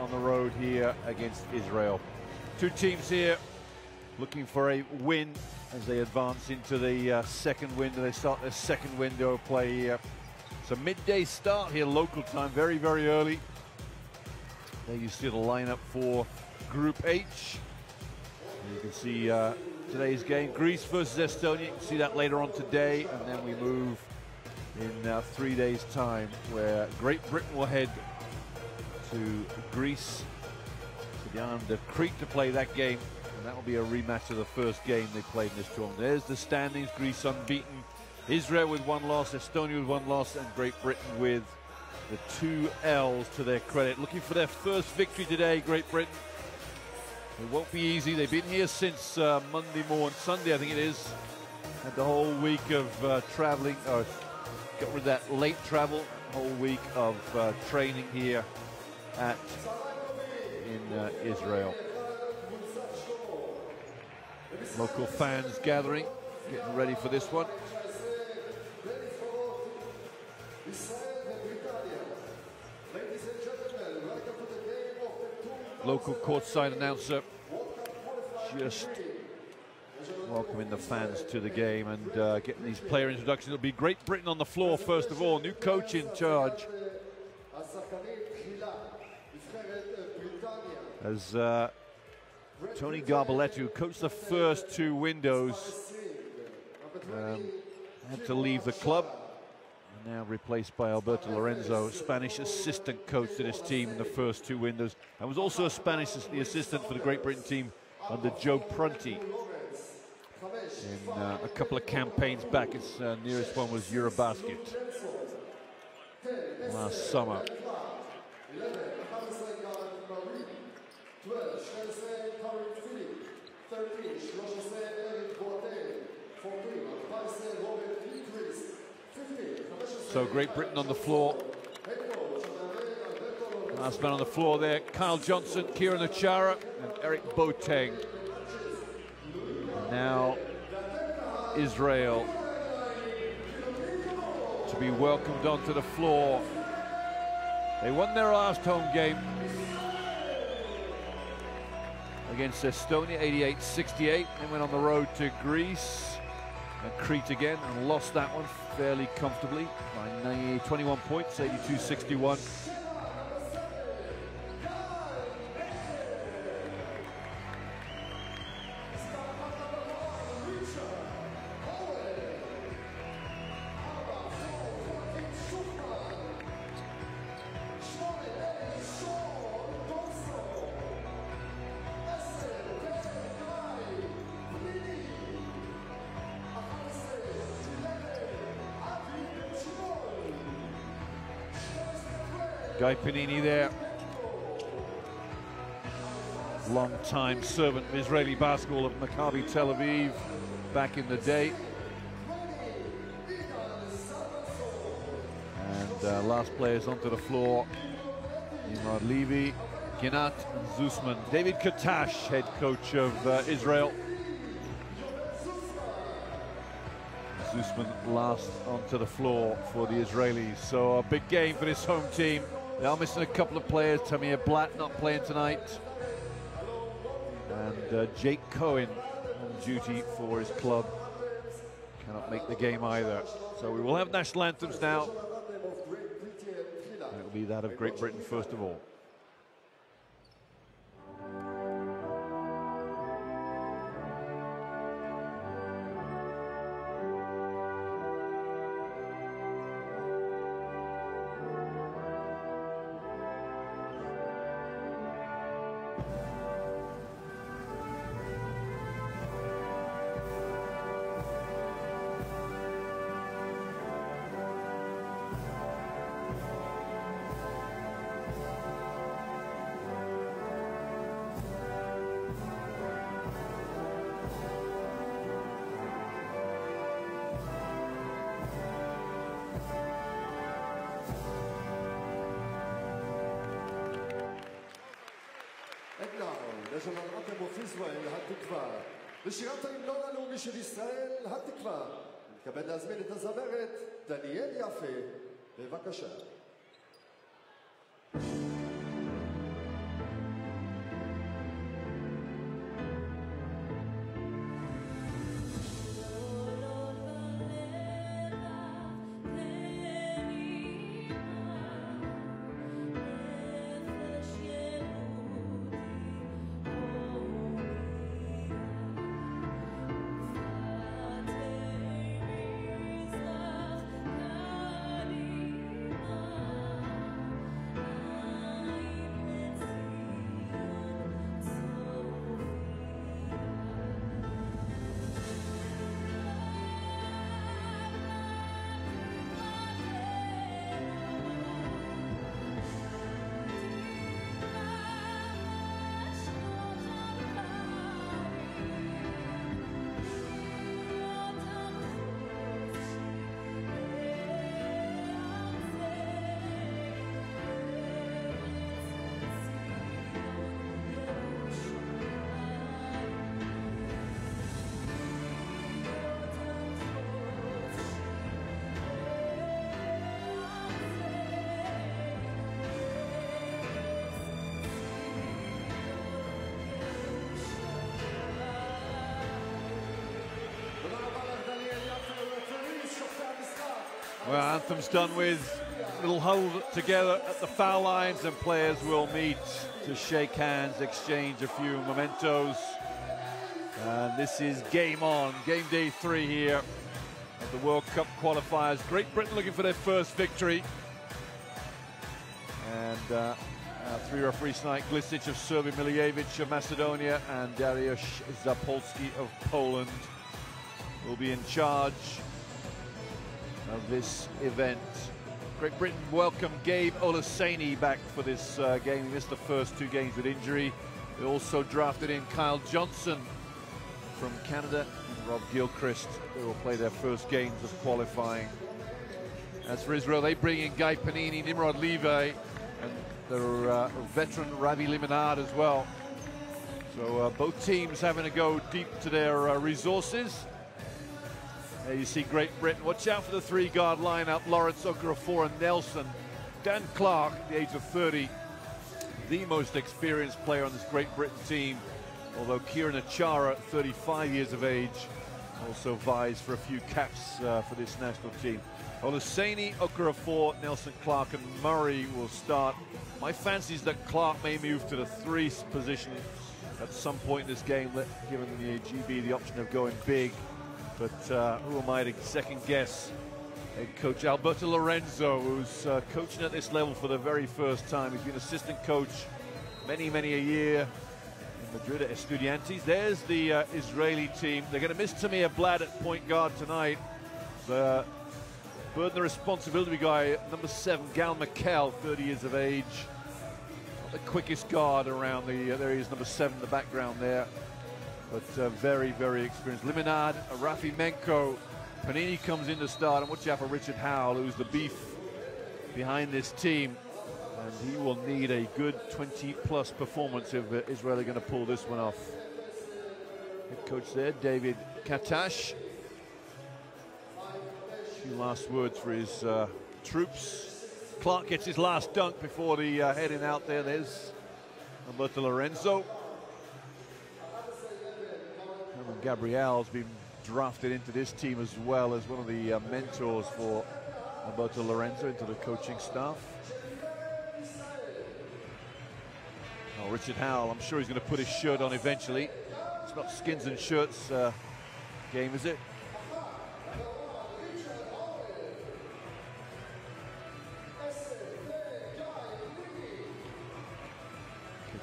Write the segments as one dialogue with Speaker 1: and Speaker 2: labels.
Speaker 1: on the road here against Israel. Two teams here looking for a win as they advance into the second window. They start their second window of play here. It's a midday start here, local time, very, very early. There you see the lineup for Group H. And you can see today's game, Greece versus Estonia. You can see that later on today, and then we move in 3 days' time, where Great Britain will head to Greece, to the island of Crete, to play that game. And that will be a rematch of the first game they played in this tournament. There's the standings: Greece unbeaten, Israel with 1 loss, Estonia with 1 loss, and Great Britain with the 2 L's to their credit. Looking for their first victory today, Great Britain. It won't be easy. They've been here since Sunday, I think it is. Had the whole week of traveling, or got rid of that late travel, whole week of training here in Israel. Local fans gathering, getting ready for this one. Local courtside announcer just welcoming the fans to the game and getting these player introductions. It'll be Great Britain on the floor first of all. New coach in charge, as Tony Garbaletto, who coached the first 2 windows, had to leave the club. Now replaced by Alberto Lorenzo, Spanish assistant coach to this team in the first 2 windows, and was also a Spanish assistant for the Great Britain team under Joe Prunty in a couple of campaigns back. His nearest one was Eurobasket last summer. So Great Britain on the floor. Last man on the floor there, Kyle Johnson, Kieran Achara, and Eric Boateng. Now Israel to be welcomed onto the floor. They won their last home game against Estonia, 88-68. They went on the road to Greece and Crete again and lost that one fairly comfortably by 21 points, 82-61. Guy Panini there, long-time servant of Israeli basketball of Maccabi Tel Aviv back in the day. And last players onto the floor: Nimrod Levy, Ginat, and Zusman. David Katash, head coach of Israel. Zusman last onto the floor for the Israelis. So a big game for this home team. They are missing a couple of players. Tamir Blatt not playing tonight, and Jake Cohen on duty for his club cannot make the game either. So we will have national anthems now. It will be that of Great Britain first of all.
Speaker 2: national anthem of Israel, התקווה. בשירת ההמנון הלאומי של ישראל, התקווה. אני מתכבד להזמין את הזמרת דניאל יפה. בבקשה.
Speaker 1: Well, anthem's done with. Little huddle together at the foul lines, and players will meet to shake hands, exchange a few mementos. And this is game on, game day 3 here at the World Cup qualifiers. Great Britain looking for their first victory. And our 3 referees tonight: Glisic of Serbia, Milijevic of Macedonia, and Dariusz Zapolski of Poland will be in charge of this event. Great Britain welcome Gabe Olaseni back for this game. He missed the first 2 games with injury. They also drafted in Kyle Johnson from Canada and Rob Gilchrist, who will play their first games of qualifying. As for Israel, they bring in Guy Panini, Nimrod Levi, and their veteran Ravi Limonad as well. So both teams having to go deep to their resources. There you see Great Britain. Watch out for the 3-guard lineup: Lawrence, Okafor, and Nelson. Dan Clark, at the age of 30, the most experienced player on this Great Britain team, although Kieran Achara, 35 years of age, also vies for a few caps for this national team. Olaseni, Okafor, Nelson, Clark, and Murray will start. My fancy is that Clark may move to the 3 position at some point in this game, given the GB the option of going big. But who am I to second guess head coach Alberto Lorenzo, who's coaching at this level for the very first time. He's been assistant coach many a year in Madrid at Estudiantes. There's the Israeli team. They're going to miss Tamir Blad at point guard tonight. The burden of responsibility guy, number 7, Gal Mikel, 30 years of age. Not the quickest guard around there he is, number 7 in the background there. But very experienced. Limonad, Rafi Menko, Panini comes in to start, and watch out for Richard Howell, who's the beef behind this team. And he will need a good 20+ performance if Israel are going to pull this one off. Head coach there, David Katash. A few last words for his troops. Clark gets his last dunk before the heading out there. There's Alberto Lorenzo. Gabriel's been drafted into this team as well as one of the mentors for Alberto Lorenzo into the coaching staff. Oh, Richard Howell, I'm sure he's going to put his shirt on eventually. It's not skins and shirts game, is it?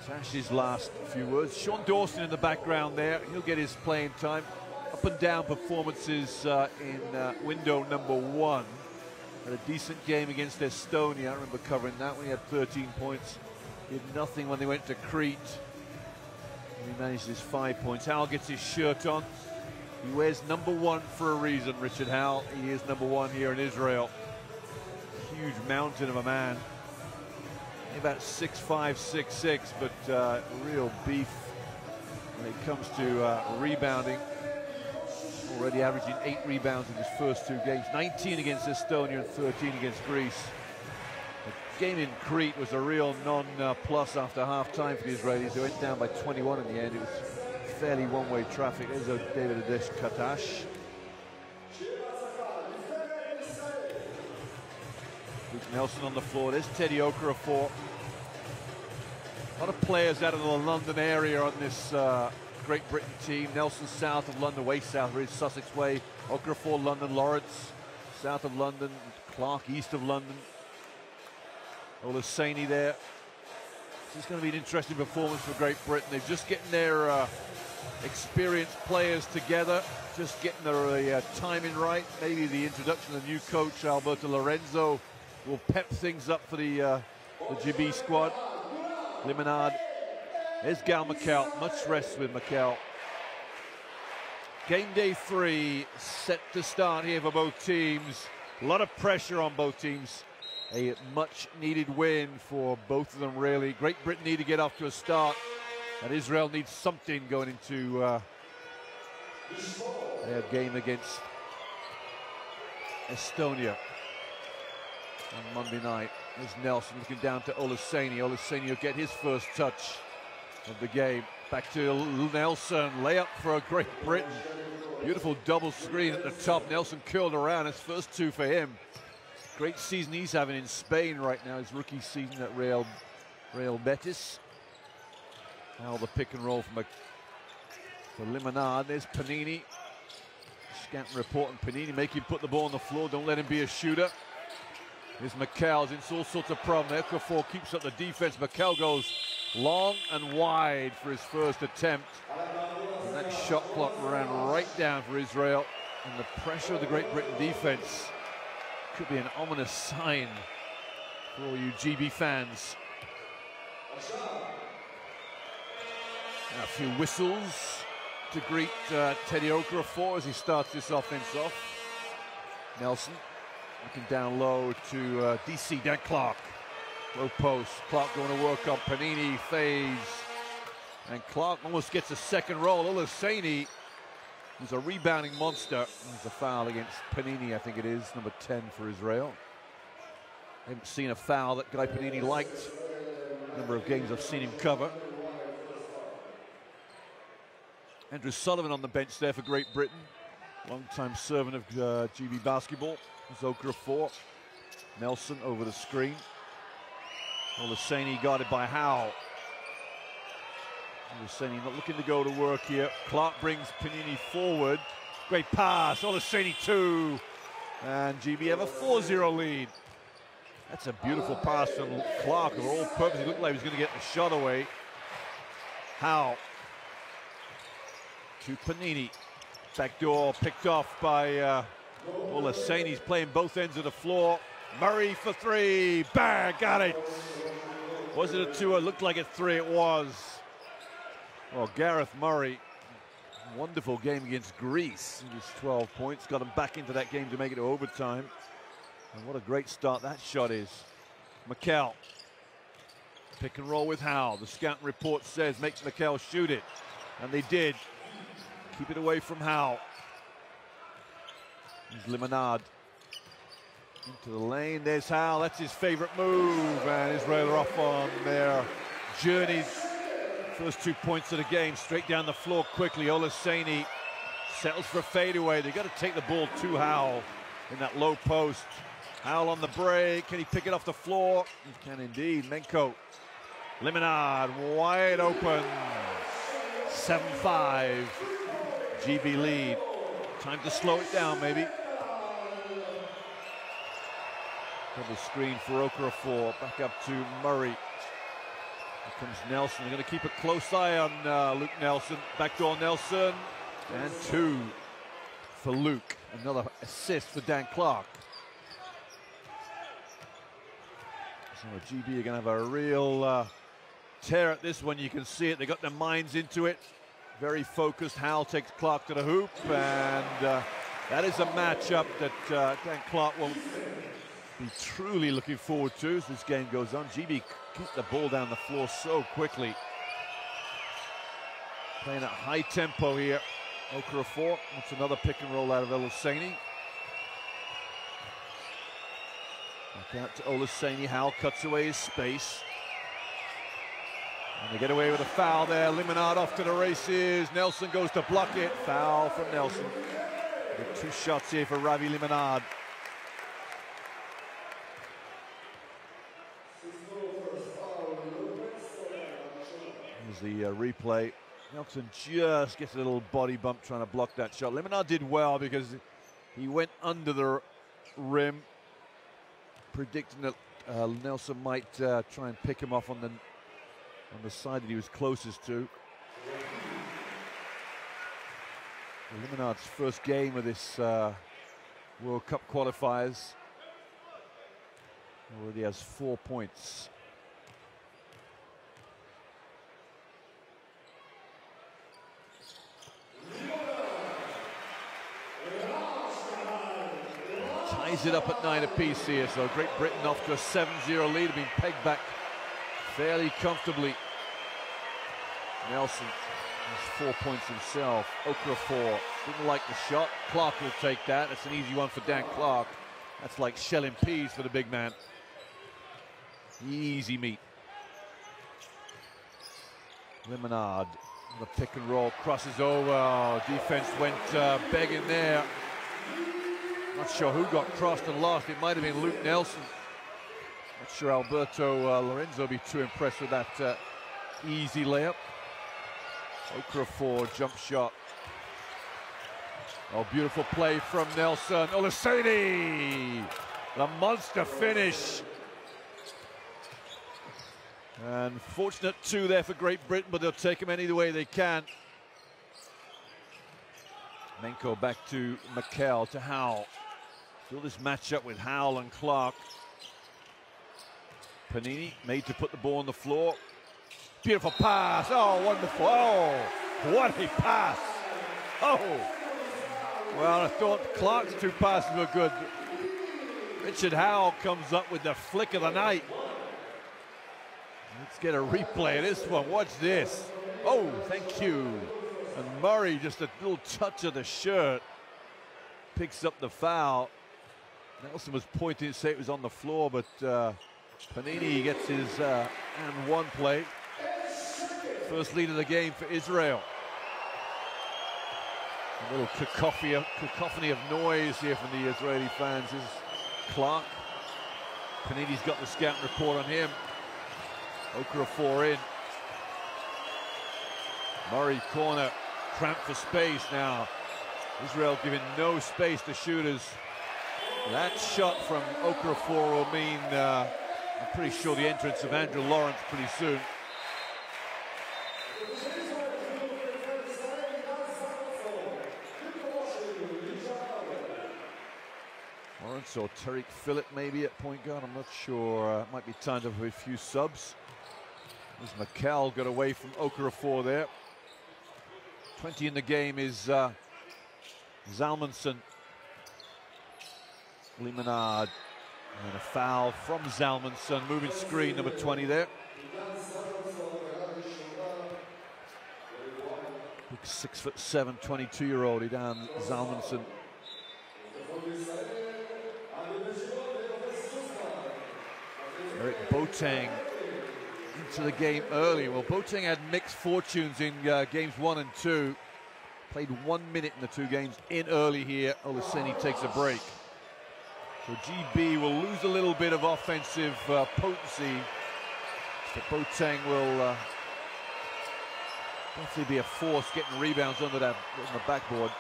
Speaker 1: Katash's last few words. Sean Dawson in the background there. He'll get his playing time. Up and down performances in window number 1. Had a decent game against Estonia. I remember covering that when he had 13 points. Did nothing when they went to Crete. And he managed his 5 points. Howell gets his shirt on. He wears number 1 for a reason, Richard Howell. He is number 1 here in Israel. Huge mountain of a man. About 6'5", 6'6", but real beef when it comes to rebounding. Already averaging 8 rebounds in his first 2 games. 19 against Estonia and 13 against Greece. The game in Crete was a real non-plus after half-time for the Israelis. They went down by 21 in the end. It was fairly one-way traffic. There's David Adesh Katash. Nelson on the floor. There's Teddy Okafor. A lot of players out of the London area on this Great Britain team. Nelson south of London, way south, really Sussex way. Okafor, London. Lawrence south of London. Clark east of London. Olaseni there. This is going to be an interesting performance for Great Britain. They're just getting their experienced players together, just getting their timing right. Maybe the introduction of the new coach, Alberto Lorenzo, will pep things up for the GB squad. Limonad. There's Gal Mikel. Much rest with Mikel. Game day 3 set to start here for both teams. A lot of pressure on both teams. A much needed win for both of them, really. Great Britain need to get off to a start, and Israel needs something going into their game against Estonia on Monday night. There's Nelson looking down to Olaseni. Olaseni will get his first touch of the game. Back to Nelson. Layup for a Great Britain. Beautiful double screen at the top. Nelson curled around. His first 2 for him. Great season he's having in Spain right now, his rookie season at Real Betis. Now the pick and roll for Limonad. There's Panini. Scant report on Panini. Make him put the ball on the floor. Don't let him be a shooter. Here's Mikel. It's all sorts of problems. Okafor keeps up the defense. Mikel goes long and wide for his first attempt. And that shot clock ran right down for Israel. And the pressure of the Great Britain defense could be an ominous sign for all you GB fans. A few whistles to greet Teddy Okafor as he starts this offense off. Nelson looking down low to DC, Dan Clark. Low post, Clark going to work on Panini, fades. And Clark almost gets a second roll. Olaseni, who's a rebounding monster. There's a foul against Panini, I think it is, number 10 for Israel. I haven't seen a foul that Guy Panini liked. A number of games I've seen him cover. Andrew Sullivan on the bench there for Great Britain. Long-time servant of GB basketball. There's Okafor. Nelson over the screen. Olaseni guarded by Howe. Olaseni not looking to go to work here. Clark brings Panini forward. Great pass. Olaseni 2. And GB have a 4-0 lead. That's a beautiful pass from Clark of all purposes. It looked like he was going to get the shot away. Howe to Panini. Backdoor picked off by Olaseni. He's playing both ends of the floor. Murray for 3. Bang! Got it. Was it a 2? It looked like a 3. It was. Well, Gareth Murray, wonderful game against Greece. His 12 points got him back into that game to make it to overtime. And what a great start that shot is. Mikel. Pick and roll with Howe. The scouting report says make Mikel shoot it. And they did. Keep it away from Howe. Here's Limonad. Into the lane. There's Howe. That's his favorite move. And Israel are off on their journey. First 2 points of the game. Straight down the floor quickly. Olaseni settles for a fadeaway. They've got to take the ball to Howe in that low post. Howe on the break. Can he pick it off the floor? He can indeed. Menko. Limonad wide open. 7-5. GB lead. Time to slow it down, maybe. Double screen for Okafor. Back up to Murray. Here comes Nelson. They're going to keep a close eye on Luke Nelson. Backdoor Nelson. And 2 for Luke. Another assist for Dan Clark. So GB are going to have a real tear at this one. You can see it. They got their minds into it. Very focused. Howe takes Clark to the hoop. And that is a matchup that Dan Clark will be truly looking forward to as this game goes on. GB keep the ball down the floor so quickly. Playing at high tempo here. Okafor. That's another pick and roll out of Olaseni. Back out to Olaseni. Howe cuts away his space. And they get away with a foul there. Limonad off to the races. Nelson goes to block it. Foul from Nelson. With 2 shots here for Ravi Limonad. Here's the replay. Nelson just gets a little body bump trying to block that shot. Limonad did well because he went under the rim, predicting that Nelson might try and pick him off on the side that he was closest to. Limonad's first game of this World Cup qualifiers. Already has 4 points. Ties it up at 9 apiece here, so Great Britain off to a 7-0 lead, being pegged back fairly comfortably. Nelson has 4 points himself. Okafor didn't like the shot. Clark will take that. That's an easy one for Dan Clark. That's like shelling peas for the big man. Easy meat. Limonad, the pick and roll, crosses over. Oh, defense went begging there. Not sure who got crossed and lost. It might have been Luke Nelson. Not sure Alberto Lorenzo will be too impressed with that easy layup. Okafor jump shot. Oh, beautiful play from Nelson. Olaseni, the monster finish. And fortunate two there for Great Britain, but they'll take him any way they can. Menko back to McKell, to Howell. Still this matchup with Howell and Clark. Panini made to put the ball on the floor. Beautiful pass. Oh, wonderful. Oh, what a pass. Oh. Well, I thought Clark's two passes were good. Richard Howell comes up with the flick of the night. Let's get a replay of this one. Watch this. Oh, thank you. And Murray, just a little touch of the shirt, picks up the foul. Nelson was pointing to say it was on the floor, but Panini gets his and one play. First lead of the game for Israel. A little cacophony of noise here from the Israeli fans. This is Clark. Panini's got the scout report on him. Okafor in. Murray corner, cramped for space now. Israel giving no space to shooters. That shot from Okafor will mean, I'm pretty sure, the entrance of Andrew Lawrence pretty soon. Lawrence or Tariq Phillip maybe at point guard, I'm not sure. It might be time to have a few subs. As McKell got away from Okafor there. 20 in the game is Zalmanson. Limonade. And a foul from Zalmanson. Moving screen, number 20 there. Big 6'7", 22-year-old Idan Zalmanson. Eric Boateng into the game early. Well, Boateng had mixed fortunes in games 1 and 2. Played 1 minute in the two games in early here. Olaseni takes a break. So GB will lose a little bit of offensive potency. But Boateng will definitely be a force getting rebounds on the backboard.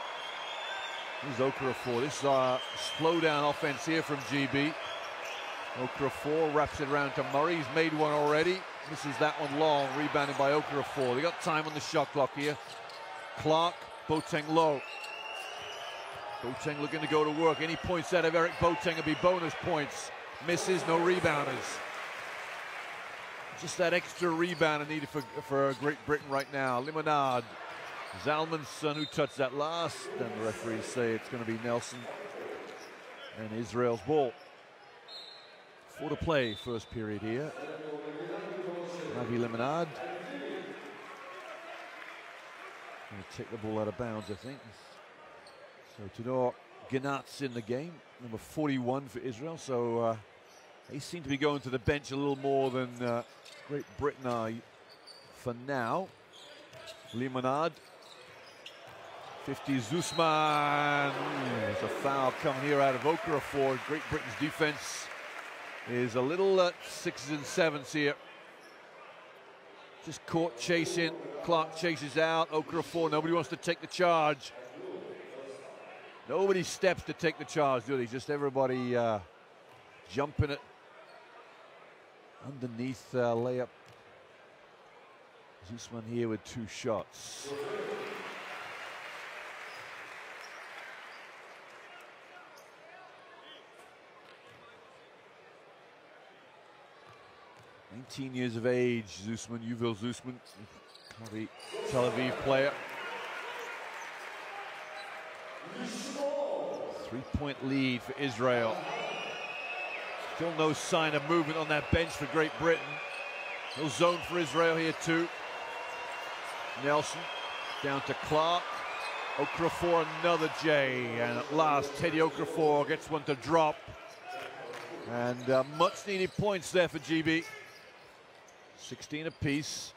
Speaker 1: Here's Okafor. This is our slow down offense here from GB. Okafor wraps it around to Murray. He's made one already. Misses that one long. Rebounded by Okafor. They got time on the shot clock here. Clark, Boateng low. Boateng looking to go to work. Any points out of Eric Boateng will be bonus points. Misses, no rebounders. Just that extra rebounder needed for Great Britain right now. Limonade. Zalmanson, who touched that last. Then the referees say it's going to be Nelson. And Israel's ball. 4 to play, first period here. Ravi Limonade. Going to take the ball out of bounds, I think. So Tudor Gnat's in the game, number 41 for Israel. So they seem to be going to the bench a little more than Great Britain are for now. Limonade. 50 Zusman. There's a foul coming here out of Okafor. Great Britain's defense is a little 6s and 7s here. Just caught chasing. Clark chases out. Okafor, nobody wants to take the charge. Nobody steps to take the charge, do they? Just everybody jumping it underneath layup. Zusman here with 2 shots. "19 years of age, Zusman, Yuval Zusman, probably Tel Aviv player. 3-point lead for Israel. Still no sign of movement on that bench for Great Britain. No zone for Israel here too. Nelson down to Clark. Okafor, another J. And at last, Teddy Okafor gets one to drop. And much needed points there for GB. 16 apiece.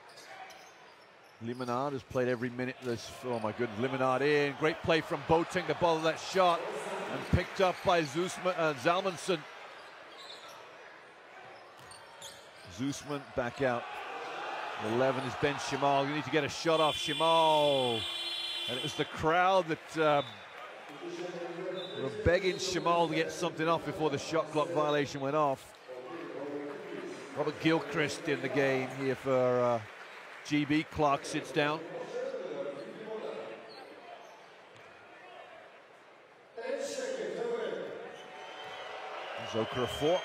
Speaker 1: Limonade has played every minute of this. Oh my goodness, Limonade in. Great play from Boateng to bother that shot. and picked up by Zalmanson. Zusman back out. 11 is Ben Shimal. You need to get a shot off Shimal. And it was the crowd that were begging Shimal to get something off before the shot clock violation went off. Robert Gilchrist in the game here for GB. Clark sits down. There's Okafor.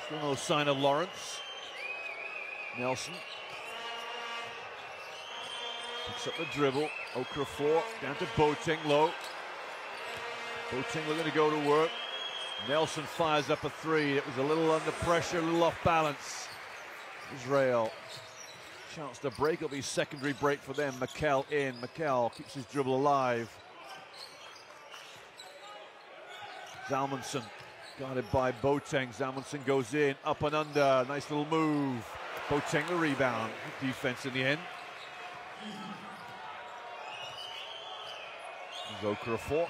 Speaker 1: Still no sign of Lawrence. Nelson picks up the dribble. Okafor down to Boateng, low. Boateng looking to go to work. Nelson fires up a three. It was a little under pressure, a little off balance. Israel, chance to break. It'll be secondary break for them. Mikel in. Mikel keeps his dribble alive. Zalmanson guarded by Boateng. Zalmanson goes in, up and under. Nice little move. Boateng the rebound. Good defense in the end. There's Okafor.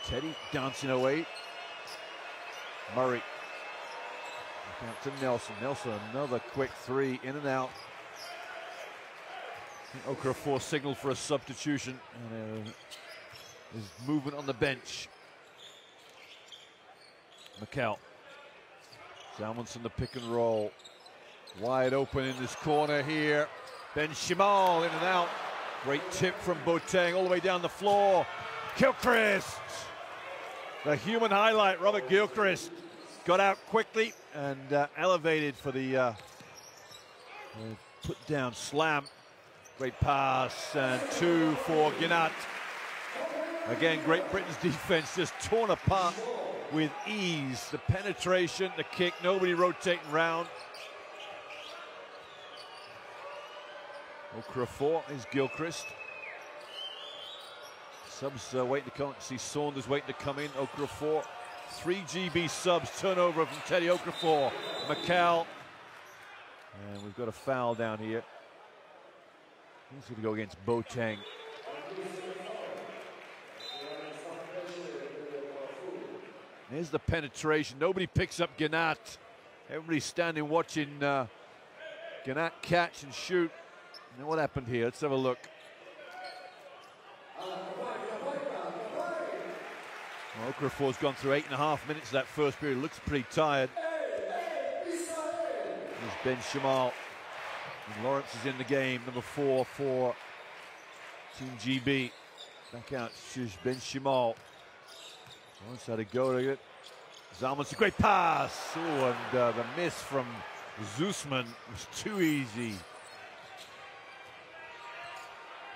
Speaker 1: Teddy dancing away. Murray. Out to Nelson. Nelson, another quick three, in and out. Okafor signaled for a substitution. And his movement on the bench. Mikel. Zalmanson the pick and roll. Wide open in this corner here. Ben Shimal in and out. Great tip from Boateng all the way down the floor. Gilchrist. The human highlight, Robert Gilchrist. Got out quickly and elevated for the put down slam. Great pass and two for Ginat. Again, Great Britain's defense just torn apart with ease. The penetration, the kick, nobody rotating round. Okafor is Gilchrist. Subs waiting to come. See Saunders waiting to come in. Okafor. 3 GB subs. Turnover from Teddy Okafor. Mikel. And we've got a foul down here. He's going to go against Boateng. There's the penetration. Nobody picks up Ginat. Everybody's standing watching Ginat catch and shoot. And what happened here? Let's have a look. Okafor's gone through 8.5 minutes of that first period. Looks pretty tired. There's Ben Shimal. And Lawrence is in the game, number 4 for Team GB. Back out to Ben Shimal. Lawrence had to go to it. Zalman's a great pass. Oh, and the miss from Zusman was too easy.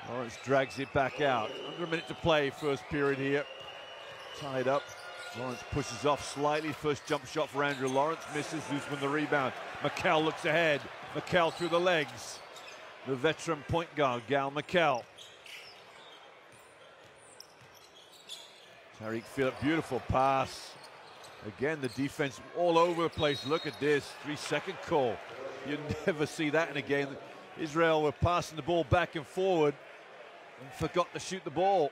Speaker 1: Lawrence drags it back out. Under a minute to play, first period here. Tied up. Lawrence pushes off slightly. First jump shot for Andrew Lawrence. Misses. Zusman the rebound. Mikel looks ahead. Mikel through the legs. The veteran point guard, Gal Mikel. Tariq Phillip, beautiful pass. Again, the defense all over the place. Look at this, 3-second call. You never see that in a game. Israel were passing the ball back and forward and forgot to shoot the ball.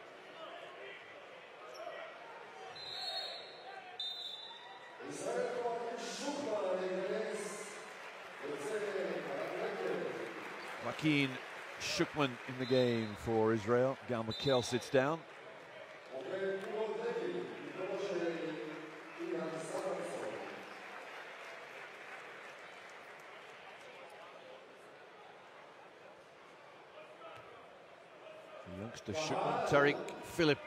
Speaker 1: Joaquin Shukman in the game for Israel. Gal Mikel sits down. Youngster Shukman, Tariq Phillip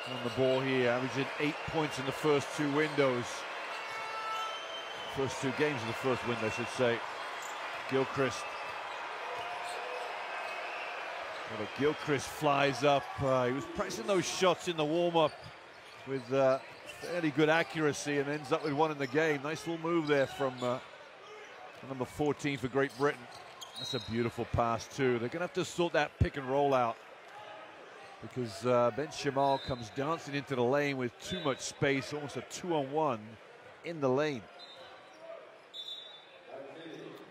Speaker 1: on the ball here, averaging 8 points in the first 2 windows. First 2 games of the first window, I should say. Gilchrist. Well, Gilchrist flies up. He was pressing those shots in the warm-up with fairly good accuracy and ends up with one in the game. Nice little move there from number 14 for Great Britain. That's a beautiful pass too. They're going to have to sort that pick and roll out because Ben Shimal comes dancing into the lane with too much space, almost a 2-on-1 in the lane.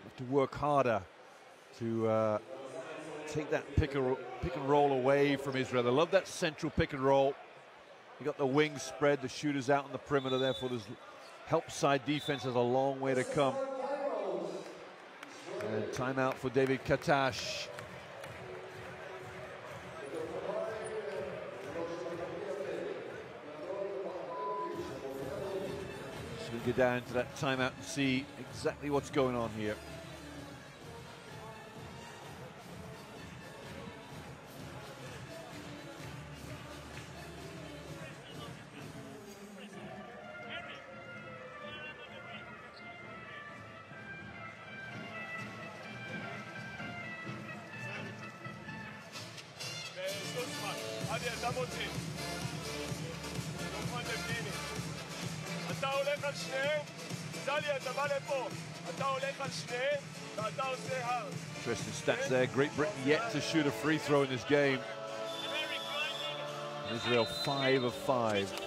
Speaker 1: Have to work harder to take that pick and roll away from Israel. They love that central pick and roll. You got the wings spread, the shooters out on the perimeter, therefore there's help side defense has a long way to come. And timeout for David Katash. So we get down to that timeout and see exactly what's going on here. Interesting stats there. Great Britain yet to shoot a free throw in this game. Israel 5 of 5.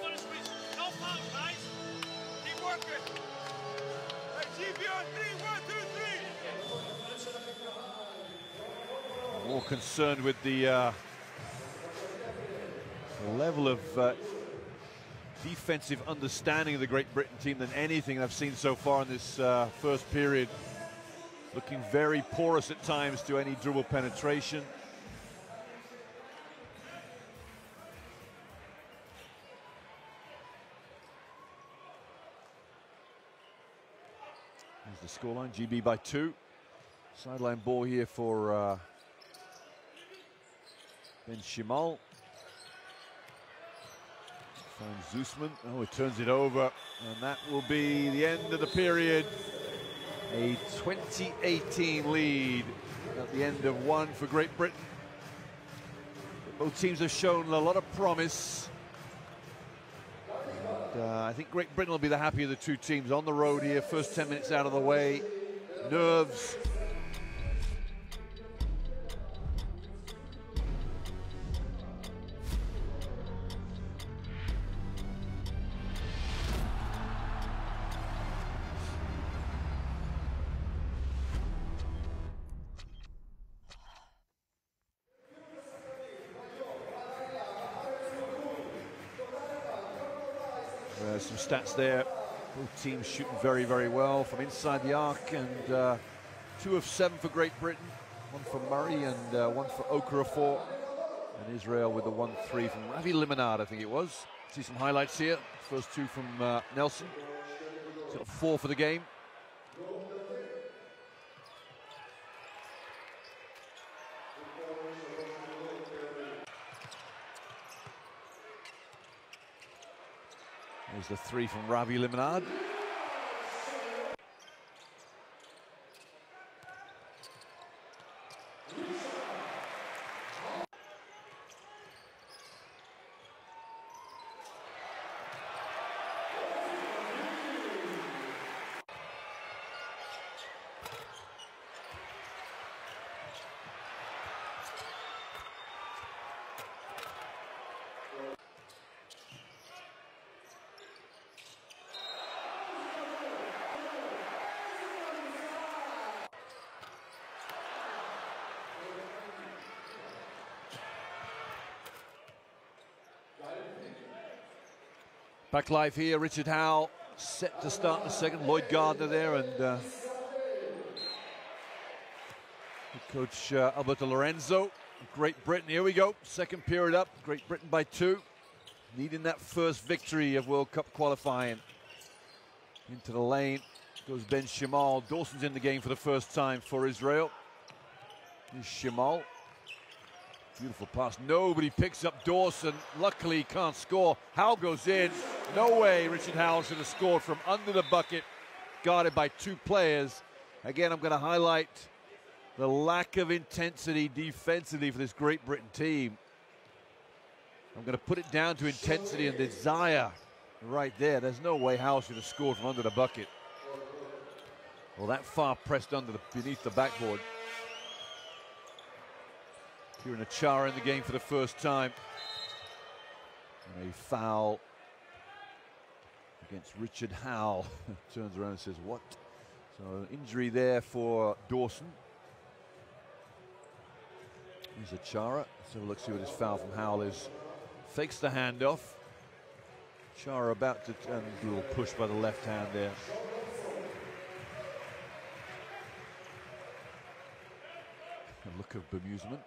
Speaker 1: More concerned with the level of defensive understanding of the Great Britain team than anything I've seen so far in this first period. Looking very porous at times to any dribble penetration. Here's the scoreline, GB by 2. Sideline ball here for Ben Shimal. Finds Zusman. Oh, he turns it over, and that will be the end of the period. A 2018 lead at the end of one for Great Britain. Both teams have shown a lot of promise. And, I think Great Britain will be the happier of the two teams on the road here. First 10 minutes out of the way. Nerves. Some stats there. Both teams shooting very, very well from inside the arc, and 2 of 7 for Great Britain, 1 for Murray and 1 for Okafor, and Israel with the 1-3 from Ravi Limonad, I think it was. See some highlights here. First 2 from Nelson. He's got 4 for the game. There's the 3 from Ravi Limonad. Back live here, Richard Howell set to start the second. Lloyd Gardner there, and Coach Alberto Lorenzo. Great Britain, here we go. Second period up, Great Britain by 2. Needing that first victory of World Cup qualifying. Into the lane goes Ben Shimal. Dawson's in the game for the first time for Israel. Here's Shimal. Beautiful pass. Nobody picks up Dawson. Luckily, he can't score. Howell goes in. No way Richard Howell should have scored from under the bucket. Guarded by 2 players. Again, I'm going to highlight the lack of intensity defensively for this Great Britain team. I'm going to put it down to intensity and desire right there. There's no way Howell should have scored from under the bucket. Well, that far pressed beneath the backboard. Kieran Achara in the game for the first time. And a foul against Richard Howell. Turns around and says, what? So an injury there for Dawson. Here's Achara. Let's have a look, see what his foul from Howell is. Fakes the handoff. Achara about to, and a little push by the left hand there. A look of bemusement.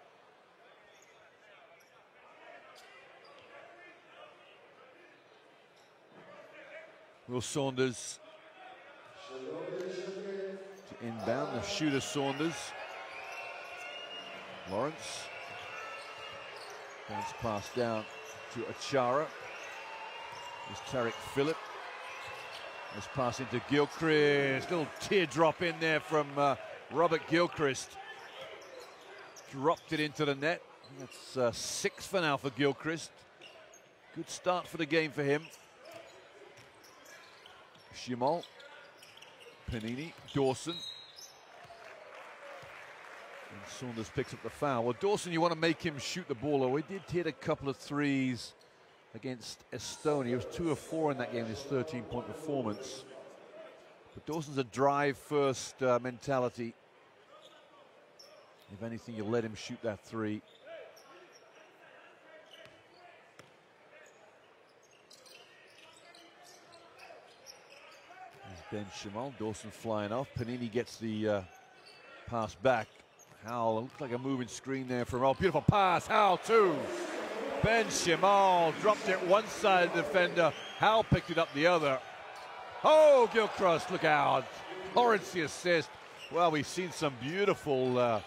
Speaker 1: Will Saunders to inbound, the shooter Saunders. Lawrence. Bounce pass down to Achara. There's Tariq Phillip. This pass into Gilchrist. Little teardrop in there from Robert Gilchrist. Dropped it into the net. That's 6 for now for Gilchrist. Good start for the game for him. Shimal, Panini, Dawson. And Saunders picks up the foul. Well, Dawson, you want to make him shoot the ball, though. He did hit a couple of threes against Estonia. He was 2 of 4 in that game, his 13-point performance. But Dawson's a drive-first mentality. If anything, you'll let him shoot that three. Ben Shimal, Dawson flying off. Panini gets the pass back. Howell, looked like a moving screen there for Howell. Beautiful pass, Howell too. Ben Shimal dropped it one side of the defender. Howell picked it up the other. Oh, Gilchrist, look out. Lawrence the assist. Well, we've seen some beautiful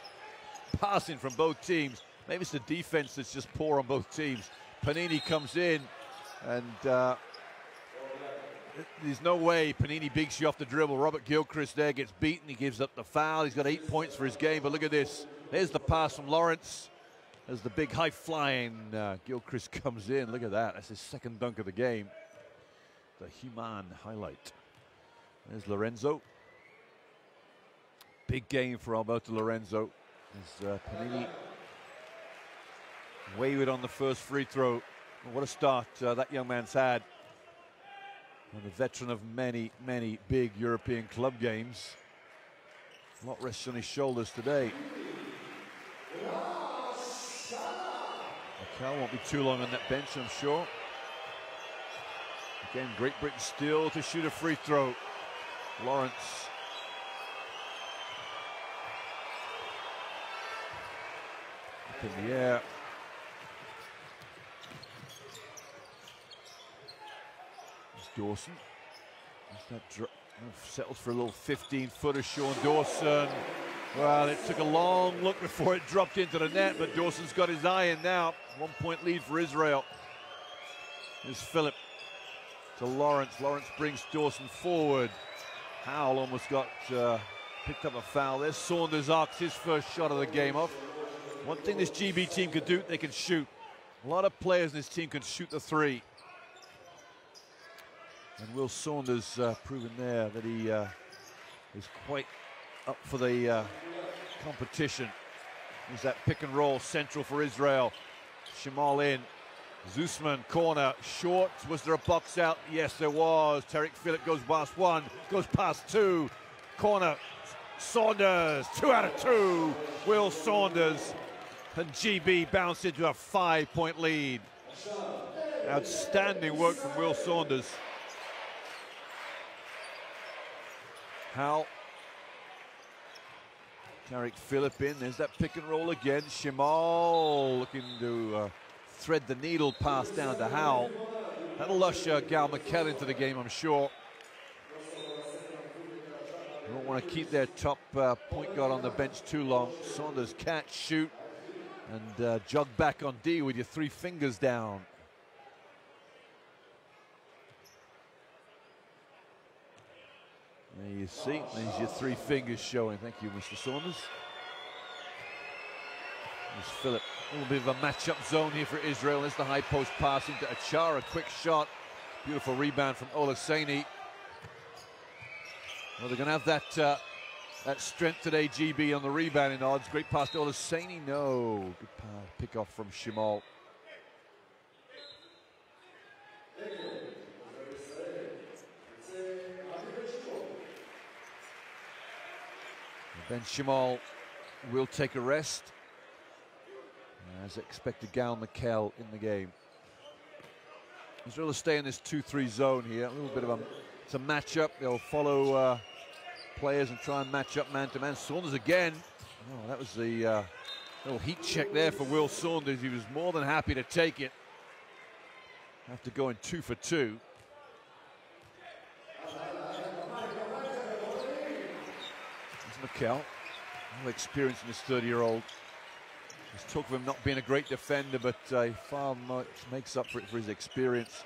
Speaker 1: passing from both teams. Maybe it's the defense that's just poor on both teams. Panini comes in and there's no way Panini beats you off the dribble. Robert Gilchrist there gets beaten. He gives up the foul. He's got 8 points for his game. But look at this. There's the pass from Lawrence. There's the big high-flying Gilchrist comes in. Look at that. That's his second dunk of the game. The Human highlight. There's Lorenzo. Big game for Alberto Lorenzo. There's Panini wayward on the first free throw. What a start that young man's had. And a veteran of many, many big European club games. A lot rests on his shoulders today. Cal won't be too long on that bench, I'm sure. Again, Great Britain still to shoot a free throw. Lawrence. Up in the air. Dawson. Settles for a little 15-footer, Sean Dawson. Well, it took a long look before it dropped into the net, but Dawson's got his eye in now. 1 point lead for Israel. Here's Phillip to Lawrence. Lawrence brings Dawson forward. Howell almost got picked up a foul. There's Saunders arcs his first shot of the game off. One thing this GB team could do, they can shoot. A lot of players in this team can shoot the three. And Will Saunders proven there that he is quite up for the competition. There's that pick and roll central for Israel. Shimal in. Zusman, corner, short. Was there a box out? Yes, there was. Tariq Phillip goes past one, goes past two. Corner, Saunders, 2 out of 2. Will Saunders. And GB bounce into a 5-point lead. Outstanding work from Will Saunders. Howell. Tariq Phillip in. There's that pick and roll again. Shimal looking to thread the needle pass down to Howell. That'll usher Gal McKell into the game, I'm sure. You don't want to keep their top point guard on the bench too long. Saunders catch, shoot, and jog back on D with your 3 fingers down. There you see, there's your 3 fingers showing. Thank you, Mr. Saunders. There's Phillip. A little bit of a matchup zone here for Israel. There's the high post pass into Achara. Quick shot. Beautiful rebound from Olaseni. Well, they're going to have that strength today, GB, on the rebounding odds. Great pass to Olaseni. No. Good pick off from Shimal. Ben Shimal will take a rest. As expected, Gal McKell in the game. Israel will stay in this 2-3 zone here. A little bit of it's a matchup. They'll follow players and try and match up man-to-man. Saunders again. Oh, that was the little heat check there for Will Saunders. He was more than happy to take it. After going 2 for 2. There's McKell. No experience in this 30-year-old. There's talk of him not being a great defender, but far much makes up for it for his experience.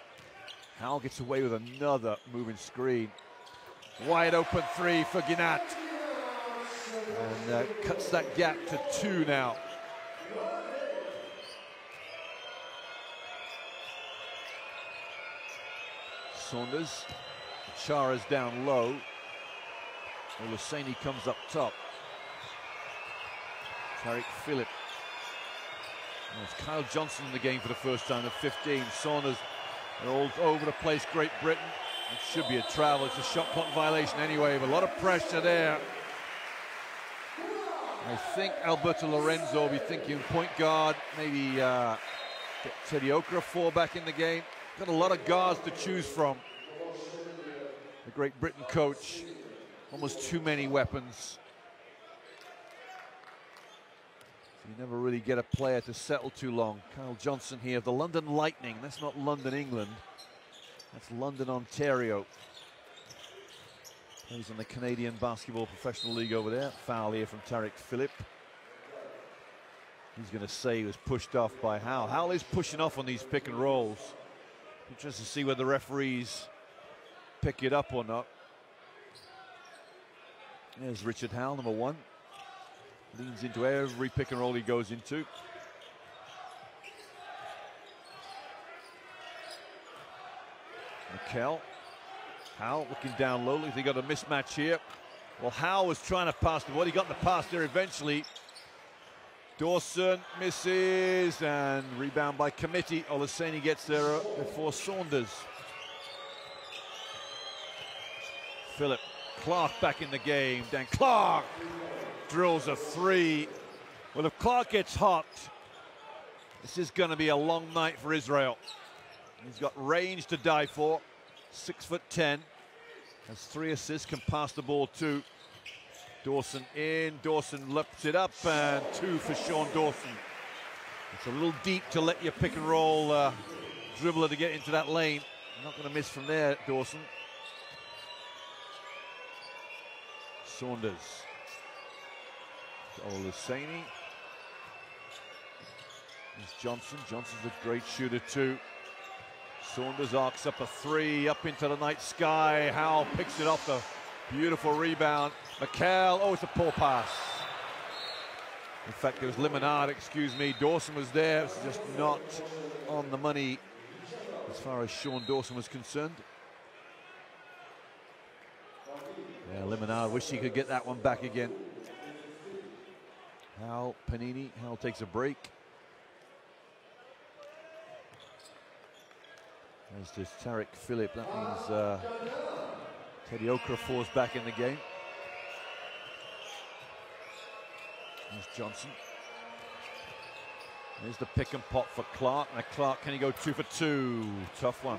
Speaker 1: Howell gets away with another moving screen. Wide open 3 for Ginat. And cuts that gap to 2 now. Saunders. Chara's down low. Olaseni comes up top. Tariq Phillip. It's Kyle Johnson in the game for the first time at 15. Saunders, they're all over the place. Great Britain. It should be a travel. It's a shot clock violation anyway, but a lot of pressure there. I think Alberto Lorenzo will be thinking point guard, maybe get Teddy Okafor back in the game. Got a lot of guards to choose from. The Great Britain coach, almost too many weapons. You never really get a player to settle too long. Kyle Johnson here, the London Lightning. That's not London, England. That's London, Ontario. Plays in the Canadian Basketball Professional League over there. Foul here from Tariq Phillip. He's going to say he was pushed off by Howell. Howell is pushing off on these pick and rolls. Interesting to see whether the referees pick it up or not. There's Richard Howell, number 1. Leans into every pick and roll he goes into. McKell. Howell looking down low. They got a mismatch here. Well, Howell was trying to pass the ball. He got the pass there eventually. Dawson misses, and rebound by Committee. Olaseni gets there before Saunders. Phillip. Clark back in the game. Dan Clark drills a 3. Well, if Clark gets hot, this is going to be a long night for Israel. He's got range to die for. 6'10", has 3 assists, can pass the ball too. Dawson in, Dawson lifts it up, and 2 for Sean Dawson. It's a little deep to let your pick and roll dribbler to get into that lane. Not going to miss from there, Dawson. Saunders. Olaseni. There's Johnson. Johnson's a great shooter too. Saunders arcs up a 3 up into the night sky. Howell picks it off, the beautiful rebound. McKell, oh, it's a poor pass. In fact, there was Limonard, excuse me. Dawson was there. It's just not on the money as far as Sean Dawson was concerned. Yeah, Limonard, wish he could get that one back again. Howell, Panini. Howell takes a break. There's this Tariq Phillip. That means Teddy Okafor's back in the game. There's Johnson. There's the pick and pop for Clark. Now Clark, can he go 2 for 2? Tough one.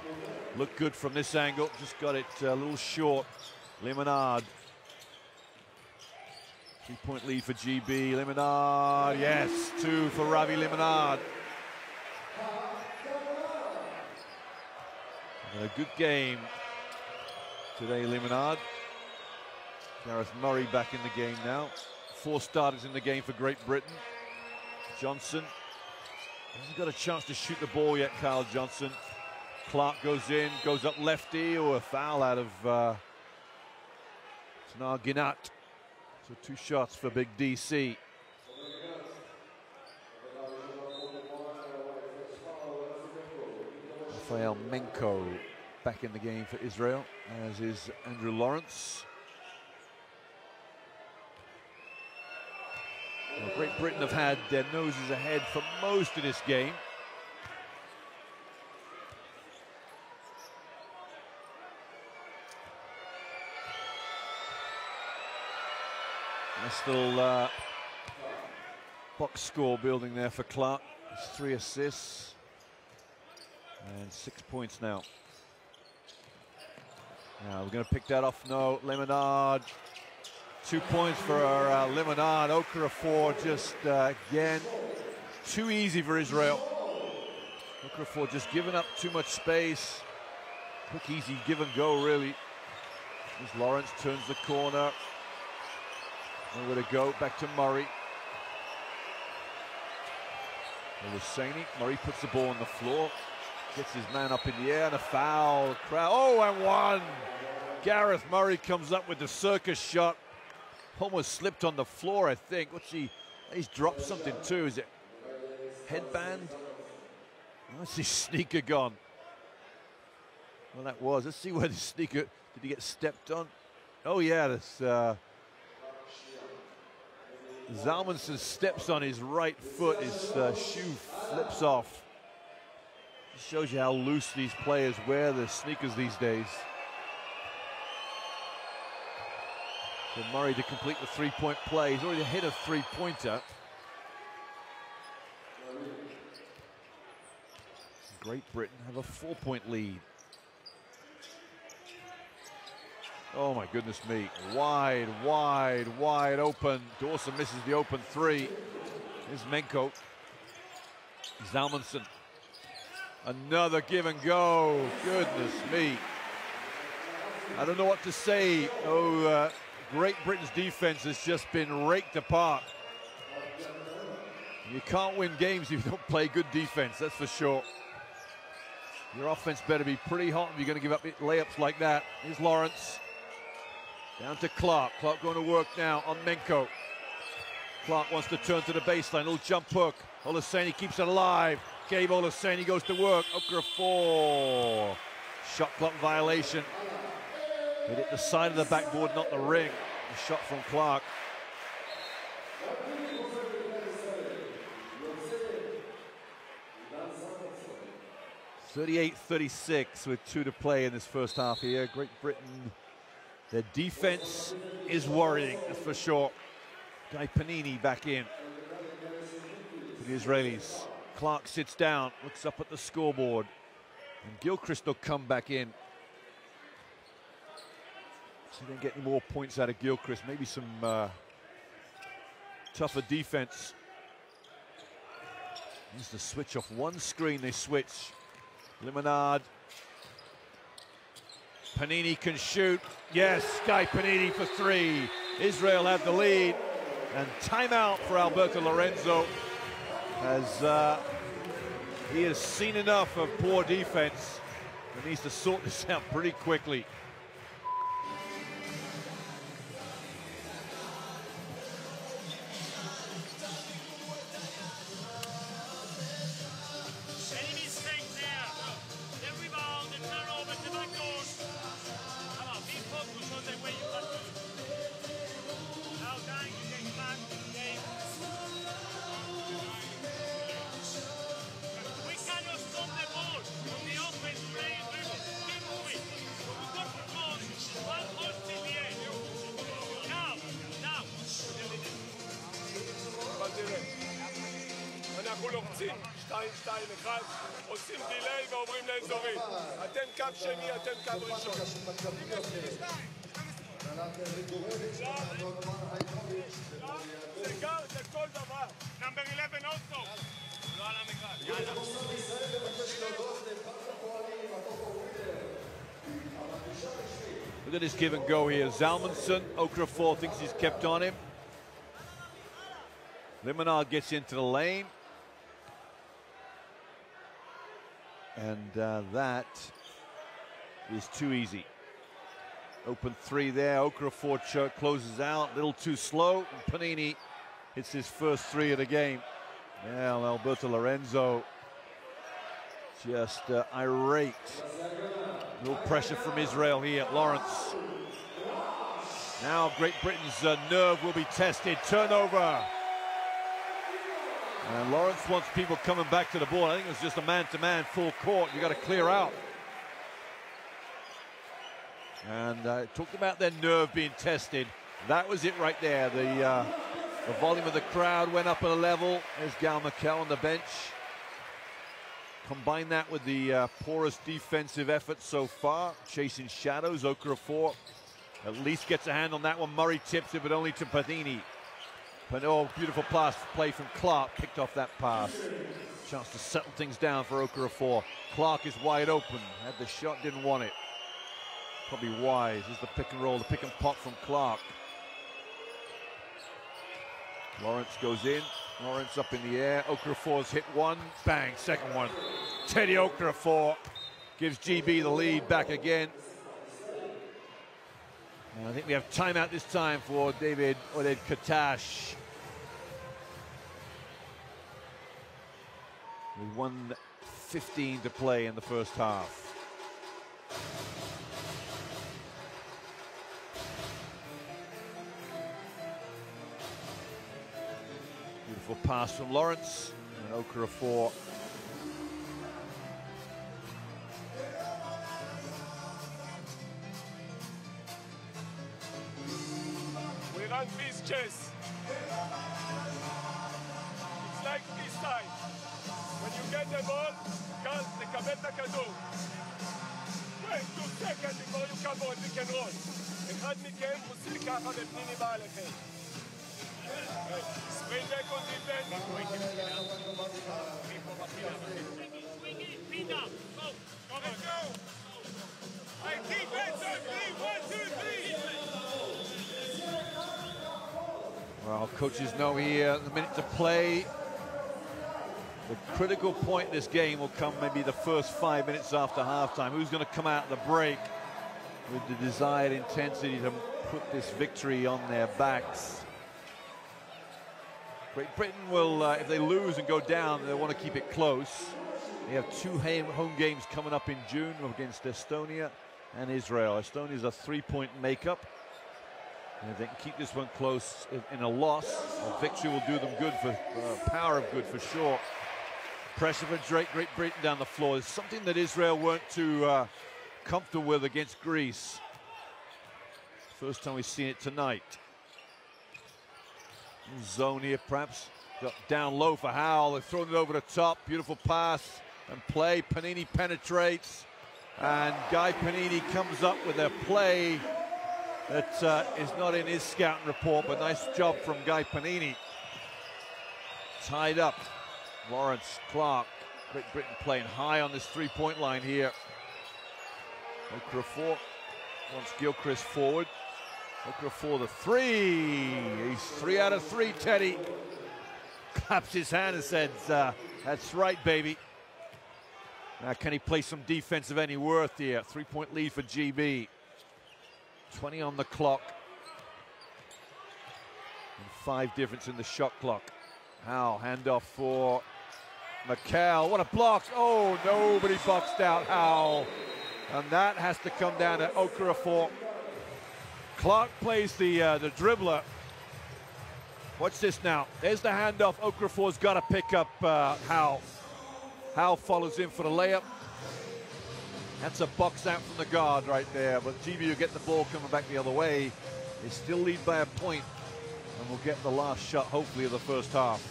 Speaker 1: Looked good from this angle. Just got it a little short. Limonard. 3-point lead for GB. Limonard, yes, 2 for Ravi Limonard. And a good game today, Limonard. Gareth Murray back in the game now. 4 starters in the game for Great Britain. Johnson hasn't got a chance to shoot the ball yet, Kyle Johnson. Clark goes in, goes up lefty, or a foul out of Tanar Ginat. So 2 shots for Big DC. Rafael Menko back in the game for Israel, as is Andrew Lawrence. Well, Great Britain have had their noses ahead for most of this game. Nice little box score building there for Clark. It's 3 assists and 6 points now. Now we're going to pick that off. No, Lemonade. 2 points for Lemonade. Okafor just again too easy for Israel. Okafor just giving up too much space. Quick, easy give and go, really. As Lawrence turns the corner. Nowhere to go. Back to Murray. Olaseni. Murray puts the ball on the floor. Gets his man up in the air and a foul. Crowd. Oh, and one. Gareth Murray comes up with the circus shot. Almost slipped on the floor, I think. He's dropped something too. Is it headband? What's his sneaker gone? Well, that was. Let's see where the sneaker. Did he get stepped on? Oh yeah, this. Zalmanson steps on his right foot. His shoe flips off. It shows you how loose these players wear their sneakers these days. So Murray to complete the three-point play. He's already hit a three-pointer. Great Britain have a 4-point lead. Oh my goodness me. Wide, wide, wide open. Dawson misses the open three. Here's Menko. Zalmanson. Another give and go. Goodness me. I don't know what to say. Oh, Great Britain's defense has just been raked apart. You can't win games if you don't play good defense, that's for sure. Your offense better be pretty hot if you're going to give up layups like that. Here's Lawrence. Down to Clark. Clark going to work now on Menko. Clark wants to turn to the baseline. Little jump hook. Olaseni keeps it alive. Gabe Olaseni goes to work. Okafor. Shot clock violation. Hit it the side of the backboard, not the ring. The shot from Clark. (38-36) with 2 to play in this first half here. Great Britain, their defense is worrying, that's for sure. Guy Panini back in for the Israelis. Clark sits down, looks up at the scoreboard, and Gilchrist will come back in. So they don't get any more points out of Gilchrist. Maybe some tougher defense. Here's the switch off one screen. They switch. Lemonade. Panini can shoot. Yes, Guy Panini for 3. Israel have the lead. And timeout for Alberto Lorenzo, as he has seen enough of poor defense and needs to sort this out pretty quickly.
Speaker 3: אנחנו לוחצים 2-2-1, עושים דיליי ועוברים לאזורי. אתם קו שני, אתם קו ראשון. זה גר, זה כל דבר. נאמבר 11 also. לא על המגרש. יאללה.
Speaker 1: Look at this give and go here. Zalmanson, Okafor thinks he's kept on him. Lemonade gets into the lane. And that is too easy. Open 3 there. Okafor closes out. A little too slow. And Panini hits his first 3 of the game. Now Alberto Lorenzo just irate. No pressure from Israel here. Lawrence. Now Great Britain's nerve will be tested. Turnover. And Lawrence wants people coming back to the ball. I think it was just a man-to-man full court. You got to clear out. And talked about their nerve being tested. That was it right there. The The volume of the crowd went up a level. There's Gal McKell on the bench. Combine that with the poorest defensive effort so far. Chasing shadows, Okafor at least gets a hand on that one. Murray tips it, but only to Panini. Oh, beautiful pass play from Clark. Picked off that pass. Chance to settle things down for Okafor. Clark is wide open. Had the shot, didn't want it. Probably wise. Is the pick and roll, the pick and pop from Clark. Lawrence goes in. Lawrence up in the air. Okafor's hit one. Bang, second one. Teddy Okafor gives GB the lead back again. And I think we have timeout this time for David Oded Katash. With 1:15 to play in the first half. Beautiful pass from Lawrence and Okafor.
Speaker 3: We run peace chase. It's like peace time. When you get the ball, קל לקבל את הכדור. Wait 2 seconds before you come on, pick and roll. אחד מכם עושה ככה ופניני בא עליכם. Sprint back on defense.
Speaker 4: Swing it, feet up, go.
Speaker 3: Let's go. Hey, defense, 3, 1, 2, 3.
Speaker 1: Well, coaches know here, the minute to play. The critical point in this game will come maybe the first 5 minutes after halftime. Who's going to come out the break with the desired intensity to put this victory on their backs? Great Britain will, if they lose and go down, they'll want to keep it close. They have 2 home games coming up in June against Estonia and Israel. Estonia's a 3-point makeup. And if they can keep this one close in a loss, a victory will do them good for power of good for sure. Pressure for Great Britain down the floor is something that Israel weren't too comfortable with against Greece. First time we've seen it tonight. Zone here perhaps. Got down low for Howell. They've thrown it over the top. Beautiful pass and play. Panini penetrates. And Guy Panini comes up with a play that is not in his scouting report, but nice job from Guy Panini. Tied up. Lawrence, Clark, Great Britain playing high on this 3-point line here. Okafor wants Gilchrist forward. Okafor the 3. He's 3 out of 3, Teddy. Claps his hand and says, that's right, baby. Now, can he play some defense of any worth here? 3-point lead for GB. 20 on the clock. And 5 difference in the shot clock. Howell, handoff for McKell. What a block. Oh, nobody boxed out Howell. And that has to come down to Okafor. Clark plays the dribbler. Watch this now. There's the handoff. Okafor's got to pick up Howell. Howell follows in for the layup. That's a box out from the guard right there. But GB will get the ball coming back the other way. They still lead by a point. And we'll get the last shot, hopefully, of the first half.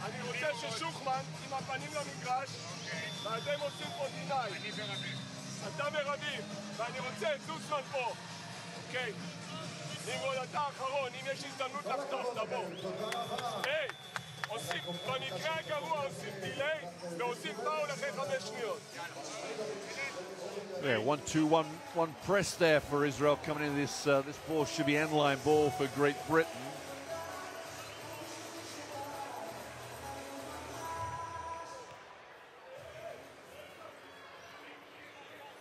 Speaker 3: אני רוצה ששוחמן עם הפנים למגרש ואתם עושים פה דינאי. אני ורבים. אתה ורבים, ואני רוצה את זוסמן פה. אוקיי. נמרוד, אתה האחרון, אם יש הזדמנות לחטוף, תבוא. היי, עושים, במקרה הגרוע עושים דיליי ועושים פאול אחרי 5 שניות.
Speaker 1: Yeah, 1-2-1 press there for Israel coming in. This ball should be end-line ball for Great Britain.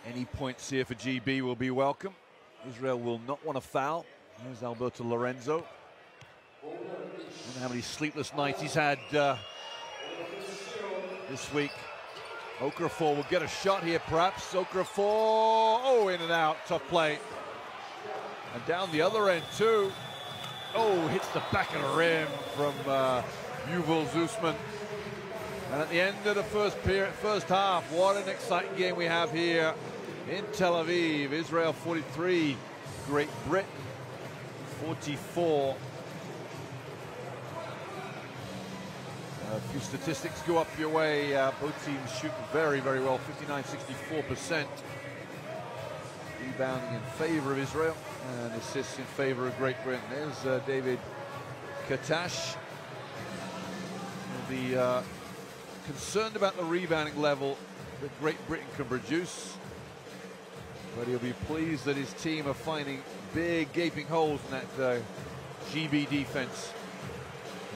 Speaker 1: Any points here for GB will be welcome. Israel will not want to foul. Here's Alberto Lorenzo. I don't know how many sleepless nights he's had this week. Okafor will get a shot here, perhaps. Okafor, oh, in and out, tough play. And down the other end, too. Oh, hits the back of the rim from Yuval Zusman. And at the end of the first half, what an exciting game we have here in Tel Aviv. Israel 43, Great Britain 44. A few statistics go up your way. Both teams shooting very, very well, 59-64%. Rebounding in favor of Israel and assists in favor of Great Britain. There's David Katash. He'll be concerned about the rebounding level that Great Britain can produce, but he'll be pleased that his team are finding big gaping holes in that GB defense.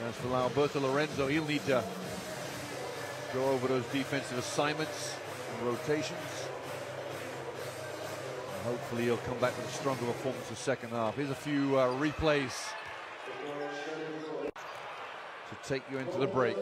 Speaker 1: As for Alberto Lorenzo, he'll need to go over those defensive assignments and rotations. And hopefully he'll come back with a stronger performance the second half. Here's a few replays to take you into the break.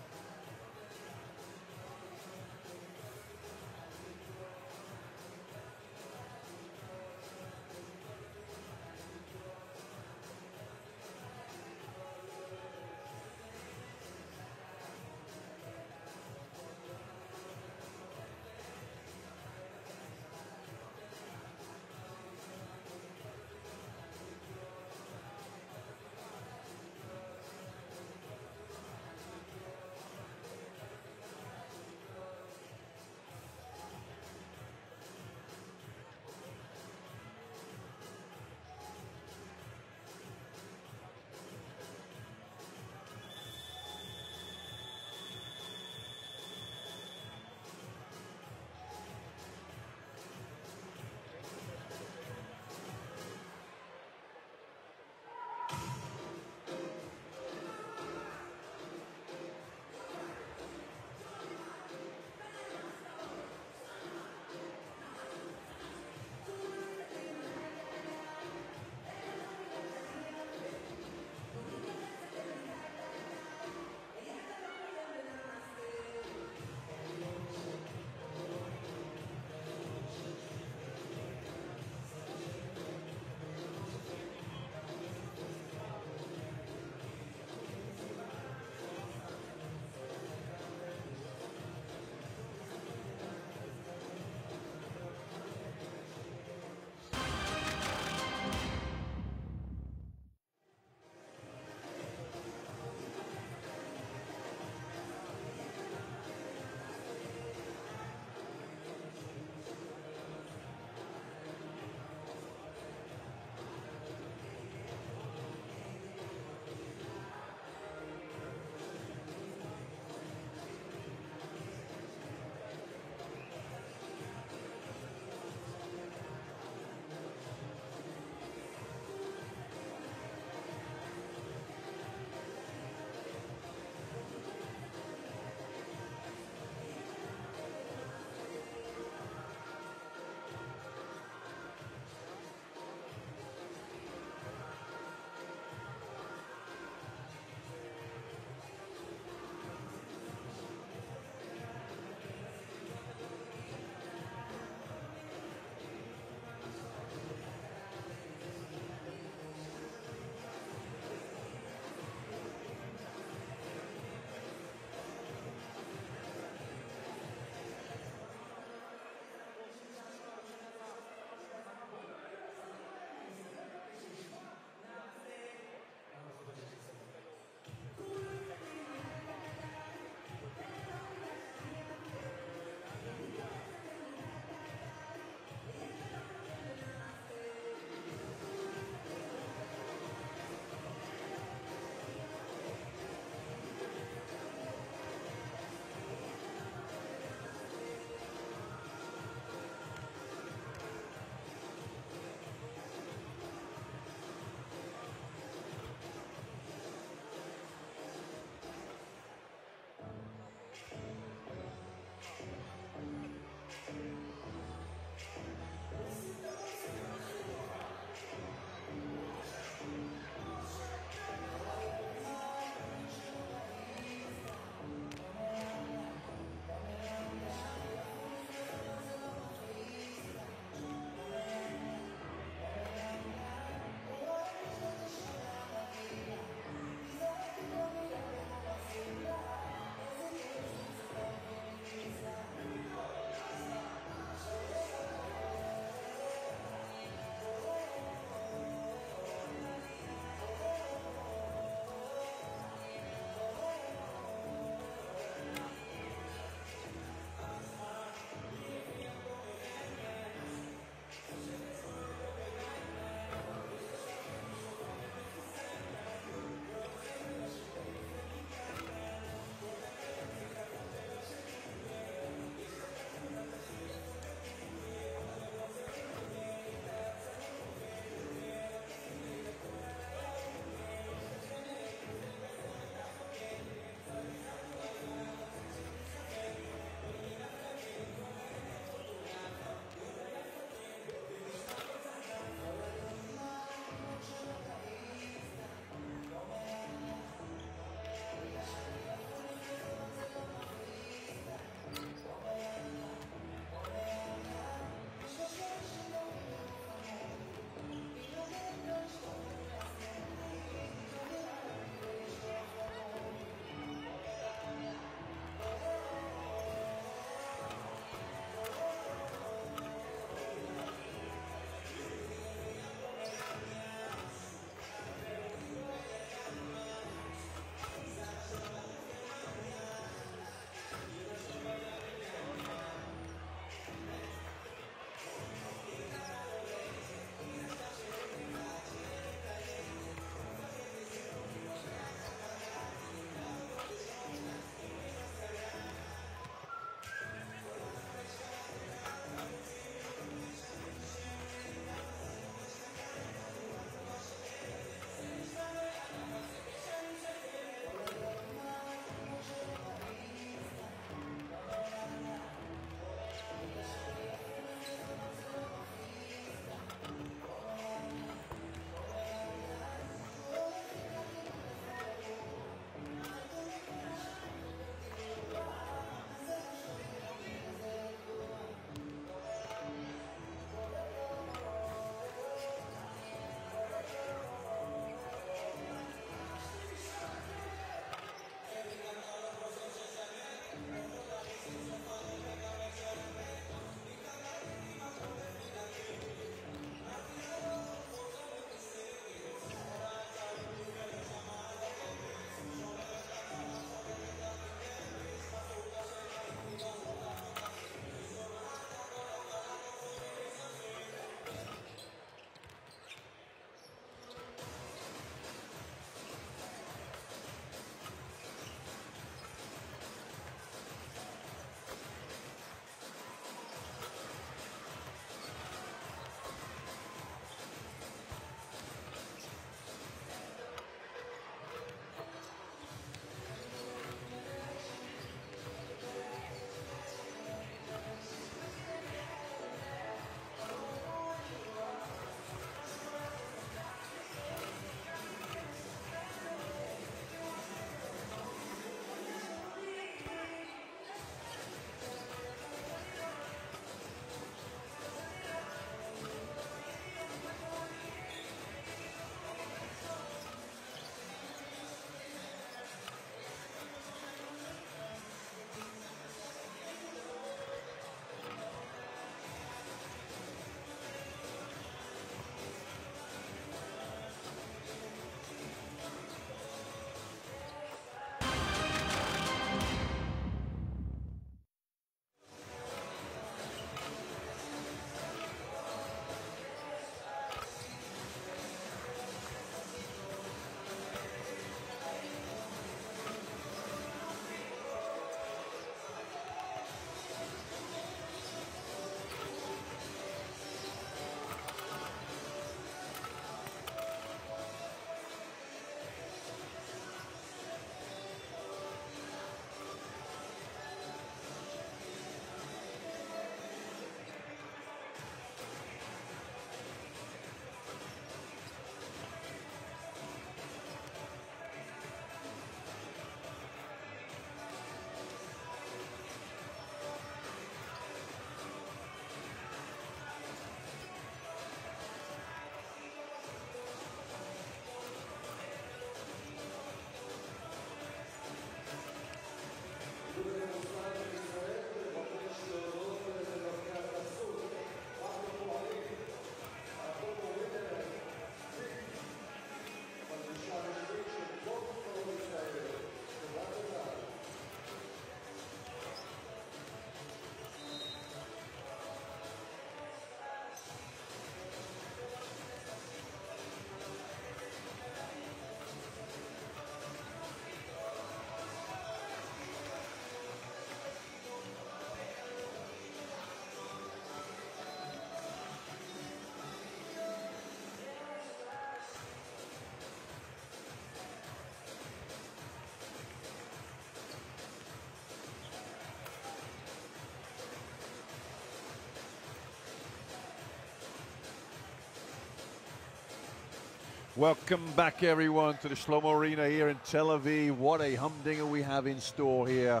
Speaker 1: Welcome back, everyone, to the Shlomo Arena here in Tel Aviv. What a humdinger we have in store here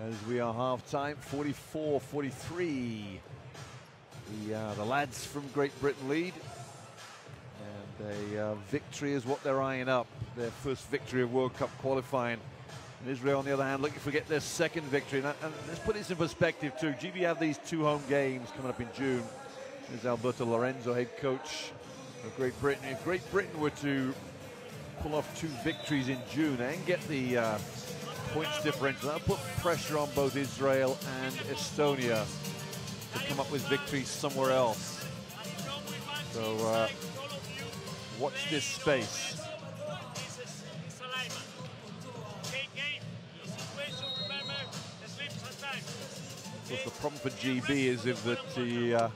Speaker 1: as we are half-time, 44-43. The lads from Great Britain lead, and a victory is what they're eyeing up. Their first victory of World Cup qualifying. And Israel, on the other hand, looking to get their second victory. And let's put this in perspective too. GB have these 2 home games coming up in June. There's Alberto Lorenzo, head coach of Great Britain. If Great Britain were to pull off 2 victories in June and get the points differential, that'll put pressure on both Israel and Estonia to come up with victories somewhere else. So watch this space. Of course, the problem for GB is if the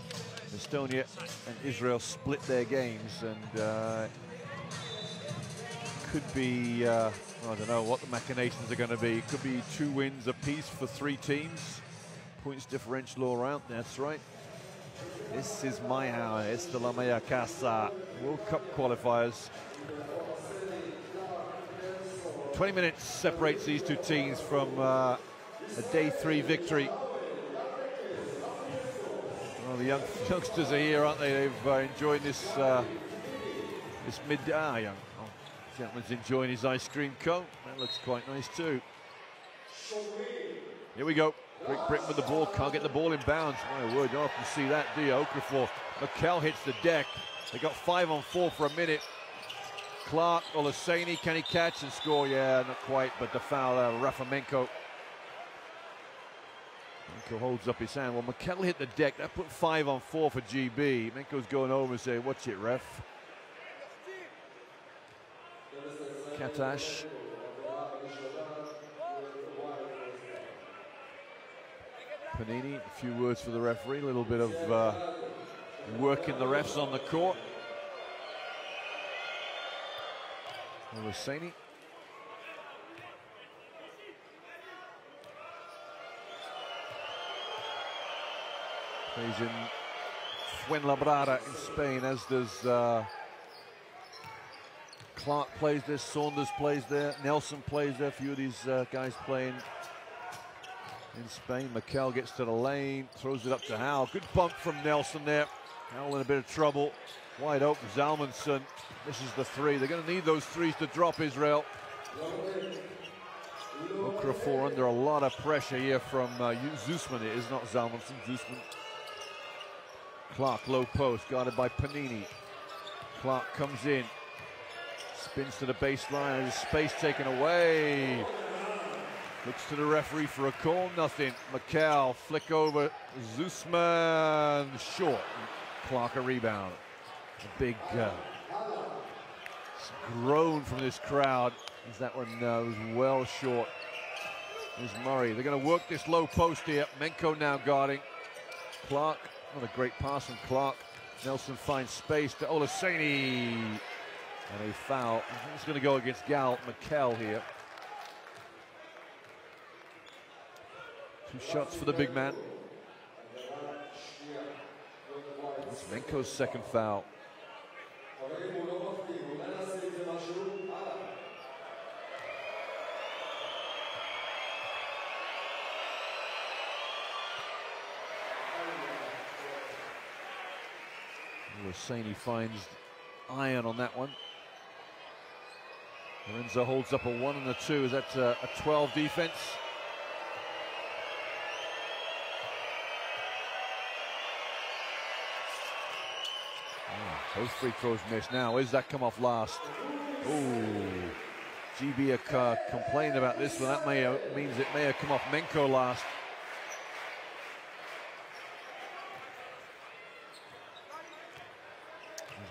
Speaker 1: Estonia and Israel split their games, and could be, I don't know what the machinations are going to be. It could be 2 wins apiece for 3 teams. Points differential all around, that's right. This is my hour, it's the La Mea Casa World Cup qualifiers. 20 minutes separates these 2 teams from a day 3 victory. Well, the youngsters are here, aren't they? They've enjoyed this this young gentleman's enjoying his ice cream cone. That looks quite nice too. Here we go. Great Britain with the ball, can't get the ball in bounds. My word, you don't often see that, do you? Okafor. Mikel hits the deck. They got 5 on 4 for a minute. Clark, Olaseni, can he catch and score? Yeah, not quite, but the foul, Rafamenko. Menko holds up his hand. Well, Mikel hit the deck. That put 5 on 4 for GB. Menko's going over and saying, watch it, ref. Katash. Panini, a few words for the referee. A little bit of working the refs on the court. Olaseni. Plays in Fuenlabrada in Spain, as does Clark plays there, Saunders plays there, Nelson plays there. A few of these guys playing in Spain. Mikel gets to the lane, throws it up to Howell. Good bump from Nelson there. Howell in a bit of trouble. Wide open, Zalmanson misses the 3. They're going to need those 3s to drop Israel. Okafor under a lot of pressure here from Zusman. It is not Zalmanson, Zusman. Clark, low post, guarded by Panini. Clark comes in, spins to the baseline, there's space taken away. Looks to the referee for a call, nothing. Mikel, flick over, Zusman, short. Clark a rebound. A big groan from this crowd, as that one was well short. There's Murray. They're going to work this low post here. Menko now guarding. Clark. Not a great pass from Clark. Nelson finds space to Olaseni. And a foul. I think it's going to go against Mikel here. 2 shots for the big man. It's Menko's second foul. Olaseni finds iron on that one. Lorenzo holds up a 1 and a 2. Is that a 12 defense? Both free throws missed. Now, where's that come off last? Oh, GB complained about this one. That means it may have come off Menko last.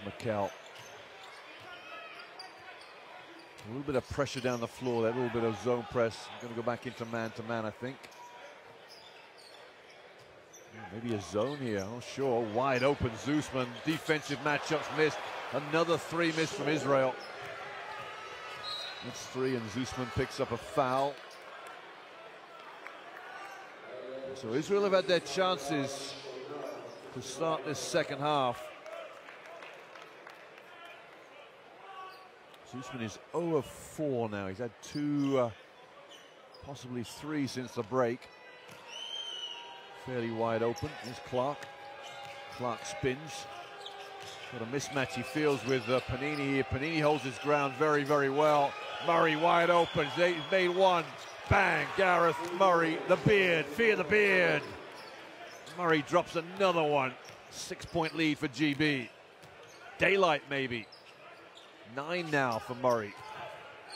Speaker 1: Mikel. A little bit of pressure down the floor there, a little bit of zone press. Going to go back into man-to-man, I think. Maybe a zone here, I'm not sure. Wide open, Zusman. Defensive matchups missed. Another 3 missed from Israel. It's 3 and Zusman picks up a foul. So Israel have had their chances to start this second half. Zusman is 0 of 4 now. He's had 2, possibly 3 since the break. Fairly wide open. Here's Clark. Clark spins. Got a mismatch he feels with Panini here. Panini holds his ground very, very well. Murray wide open. He's made one. Bang! Gareth Murray, the beard. Fear the beard. Murray drops another one. 6-point lead for GB. Daylight maybe. 9 now for Murray.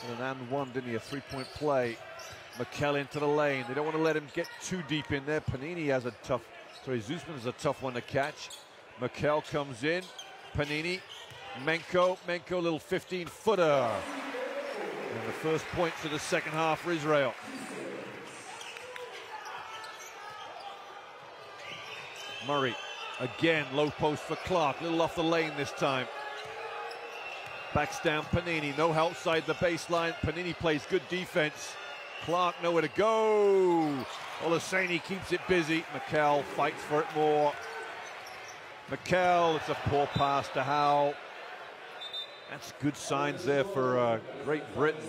Speaker 1: And an and one, didn't he? A 3-point play. McKell into the lane. They don't want to let him get too deep in there. Panini has a tough, Zusman has a tough one to catch. McKell comes in. Panini. Menko, little 15-footer. And the first points of the second half for Israel. Murray, again, low post for Clark. A little off the lane this time. Backs down Panini, no outside the baseline. Panini plays good defense. Clark nowhere to go. Olaseni keeps it busy. McKell fights for it more. McKell, it's a poor pass to Howe. That's good signs there for Great Britain.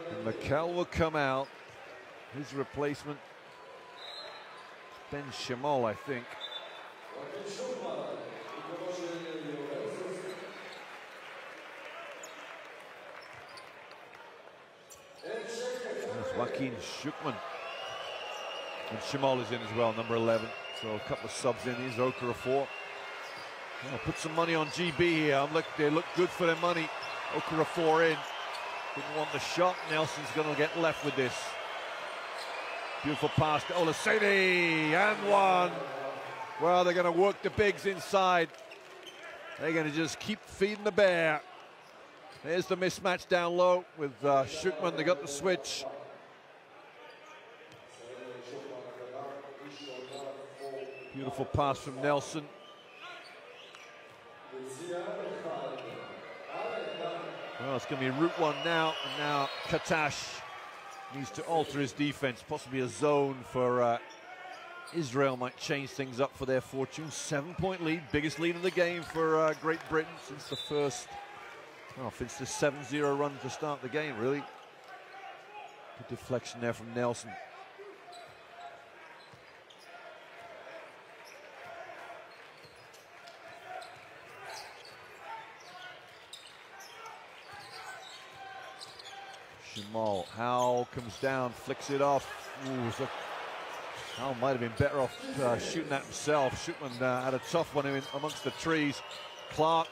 Speaker 1: And McKell will come out. His replacement, Ben Shamal, I think. That's Joaquin Shukman. And Shamal is in as well, number 11. So a couple of subs in. Here's Okafor. Well, put some money on GB here. They look good for their money. Okafor in. Didn't want the shot. Nelson's going to get left with this. Beautiful pass to Olaseni. And one. Well, they're going to work the bigs inside. They're going to just keep feeding the bear. There's the mismatch down low with Shukman. They got the switch. Beautiful pass from Nelson. Well, it's going to be route one now. And now Katash needs to alter his defense. Possibly a zone for Israel might change things up for their fortune. 7-point lead, biggest lead of the game for Great Britain since the first, since the 7-0 run to start the game, really. Good deflection there from Nelson. Jamal, Howe comes down, flicks it off. Ooh, so Howe might have been better off shooting that himself. Shukman had a tough one amongst the trees. Clark,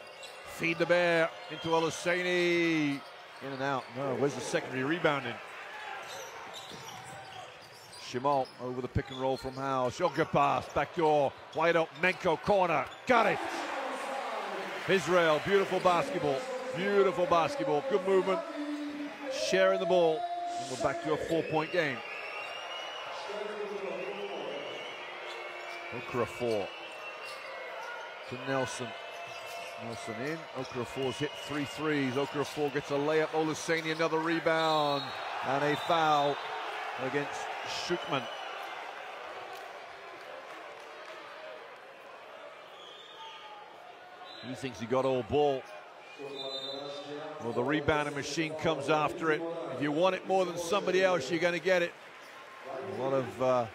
Speaker 1: feed the bear into Olaseni. In and out. No, where's the secondary rebounding? Shamal over the pick and roll from Howe. Shotgun pass, backdoor, wide open, Menko corner, got it. Israel, beautiful basketball, good movement. Sharing the ball, and we're back to a 4-point game. Okafor to Nelson. Nelson in. Okafor's hit 3 threes. Okafor gets a layup. Olaseni another rebound, and a foul against Shukman. He thinks he got all ball. Well, the rebounding machine comes after it. If you want it more than somebody else, you're going to get it. A lot of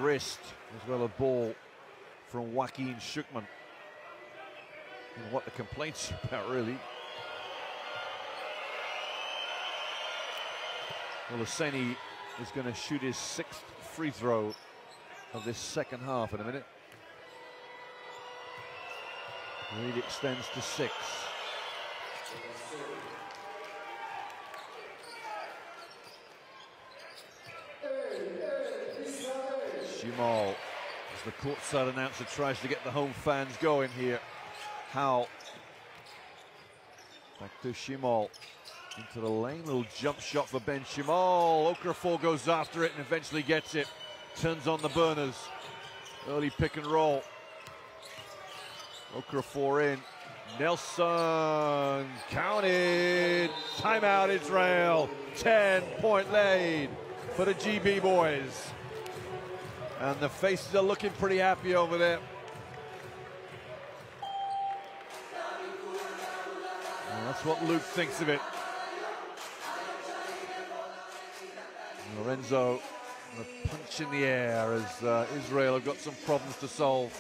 Speaker 1: wrist as well as ball from Joaquin Shukman. And what the complaints about, really. Well, Olaseni is going to shoot his 6th free throw of this second half in a minute. Lead extends to 6. Shimal, as the courtside announcer tries to get the home fans going here. Howe. Back to Shimal. Into the lane, little jump shot for Ben Shimal. Okafor goes after it and eventually gets it. Turns on the burners. Early pick and roll. Okafor in. Nelson counted. Timeout Israel. 10-point lead for the GB boys. And the faces are looking pretty happy over there. That's what Luke thinks of it. Lorenzo, a punch in the air as Israel have got some problems to solve.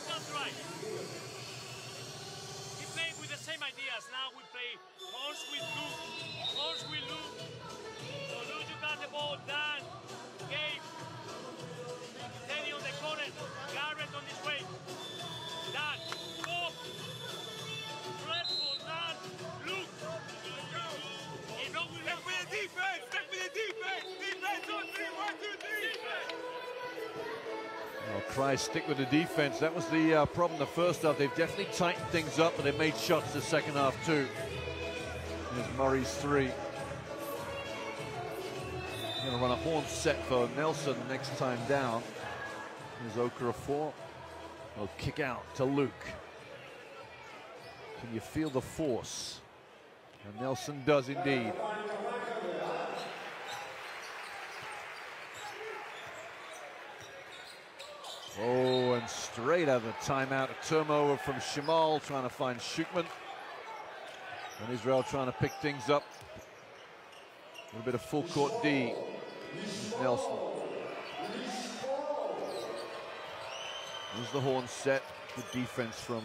Speaker 4: That's right. We play with the same ideas. Now we play horse with Luke. Horse with Luke. So Luke, you got the ball. Dan, Gabe, Teddy on the corner. Garrett on this way. Dan, Bob. Dreadful, Dan, Luke. You know we have for the defense. Stick with the defense. Defense on 3, 1, 2, 3. Defense.
Speaker 1: Well, Christ, stick with the defense. That was the problem the first half. They've definitely tightened things up, but they've made shots the second half too. There's Murray's 3. Going to run a horn set for Nelson next time down. There's Okafor. They'll kick out to Luke. Can you feel the force? And Nelson does indeed. Oh, and straight out of the timeout, a turnover from Shamal, trying to find Shukman. And Israel trying to pick things up. A little bit of full court D. Nelson. There's the horn set. Good defense from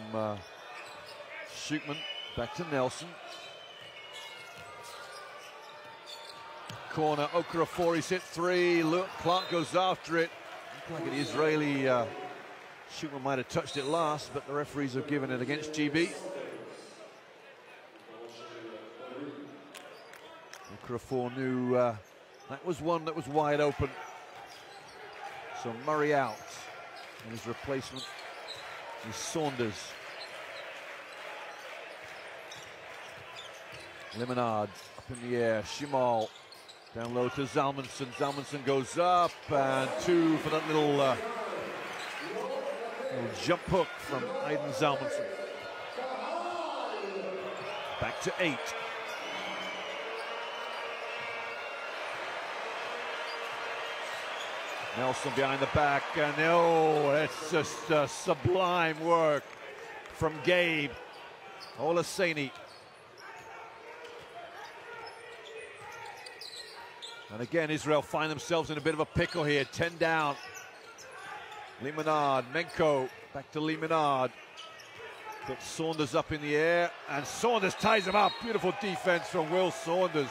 Speaker 1: Shukman. Back to Nelson. Corner, Okafor, he's hit 3. Look, Clark goes after it. Like an Israeli Shukman might have touched it last, but the referees have given it against GB. Okafor knew that was one that was wide open. So Murray out. And his replacement is Saunders. Limonard up in the air. Shimal down low to Zalmanson. Zalmanson goes up, and 2 for that little jump hook from Aiden Zalmanson. Back to 8. Nelson behind the back, and oh, it's just sublime work from Gabe Olaseni. And again, Israel find themselves in a bit of a pickle here. 10 down. Limonard, Menko, back to Limonard. But Saunders up in the air, and Saunders ties him up. Beautiful defense from Will Saunders.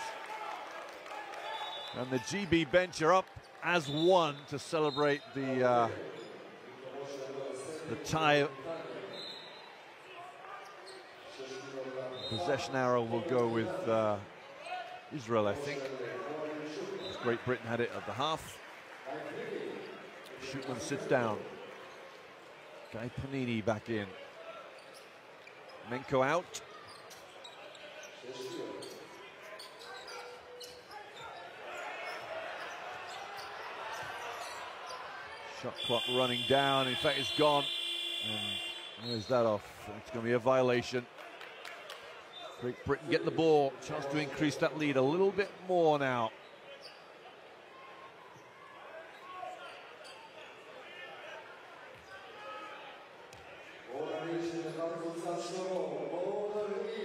Speaker 1: And the GB bench are up as one to celebrate the tie. Possession arrow will go with Israel, I think. Great Britain had it at the half. Shukman sits down. Guy Panini back in. Menko out. Shot clock running down. In fact, it's gone. And where's that off? It's going to be a violation. Great Britain getting the ball. Chance to increase that lead a little bit more now.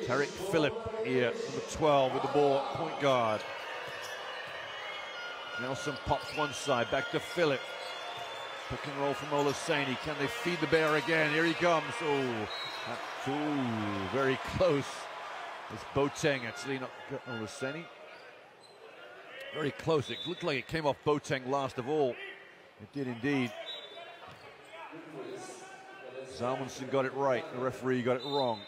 Speaker 1: Tarek Phillip here, number 12 with the ball at point guard. Nelson pops one side, back to Phillip. Pick and roll from Olaseni. Can they feed the bear again? Here he comes. Oh, very close. It's Boateng actually, not Olaseni. Very close. It looked like it came off Boateng last of all. It did indeed. Zalmanson got it right. The referee got it wrong.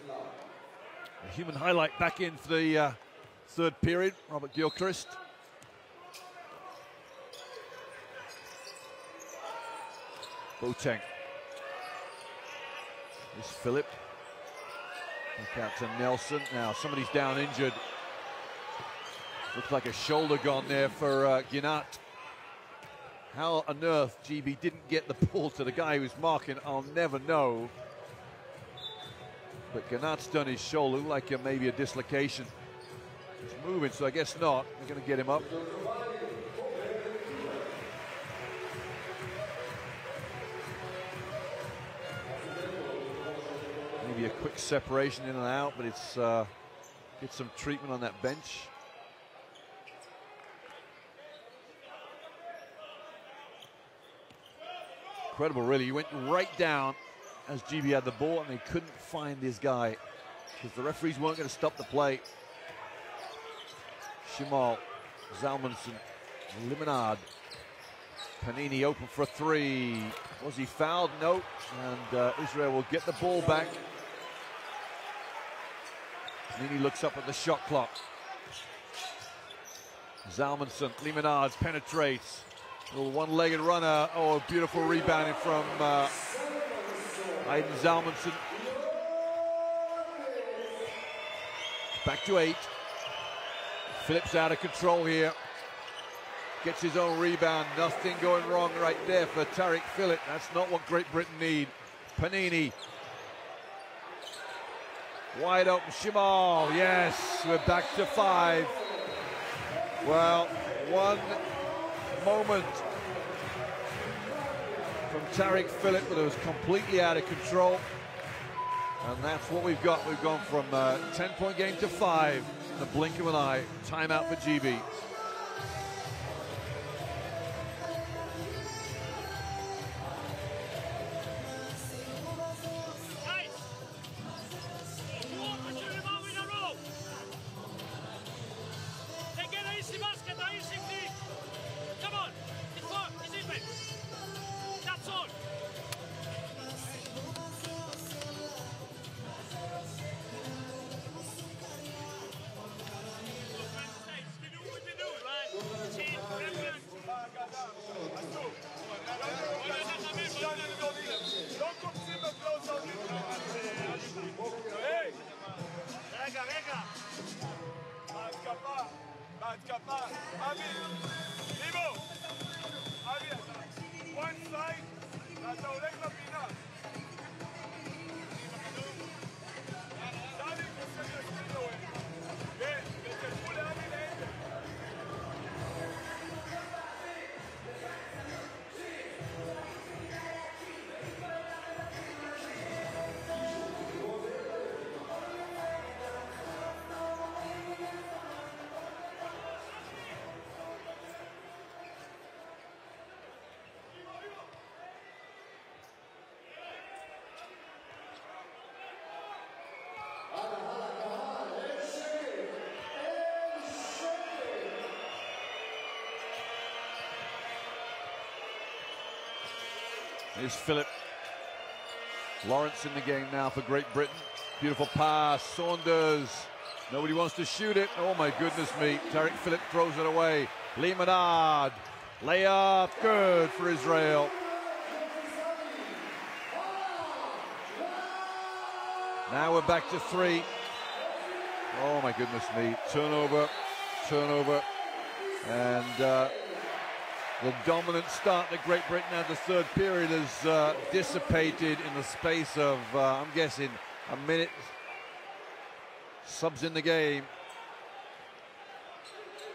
Speaker 1: A human highlight back in for the third period. Robert Gilchrist. Boateng. This Phillip. Back out to Nelson. Now somebody's down injured. Looks like a shoulder gone there for Ginat. How on earth GB didn't get the ball to the guy who was marking, I'll never know. But Ginat's done his shoulder, looked like maybe a dislocation. It's moving, so I guess not. They're going to get him up. Maybe a quick separation in and out, but it's get some treatment on that bench. Incredible, really. He went right down as GB had the ball, and they couldn't find this guy because the referees weren't going to stop the play. Shimal, Zalmanson, Limonade. Panini open for a three. Was he fouled? No. And Israel will get the ball back. Panini looks up at the shot clock. Zalmanson, Limonade penetrates. A little one-legged runner. Oh, a beautiful rebounding from Aiden Zalmanson. Back to 8. Phillips out of control here. Gets his own rebound. Nothing going wrong right there for Tariq Phillip. That's not what Great Britain need. Panini. Wide open Shimal. Yes, we're back to 5. Well, one moment from Tariq Phillip that was completely out of control. And that's what we've got. We've gone from a 10-point game to 5 in the blink of an eye. Timeout for GB. Here's Phillip. Lawrence in the game now for Great Britain. Beautiful pass. Saunders. Nobody wants to shoot it. Oh my goodness me. Tariq Phillip throws it away. Limonade. Layup. Good for Israel. Now we're back to 3. Oh my goodness me. Turnover. Turnover. And the dominant start that Great Britain had the third period has dissipated in the space of, I'm guessing, a minute. Subs in the game.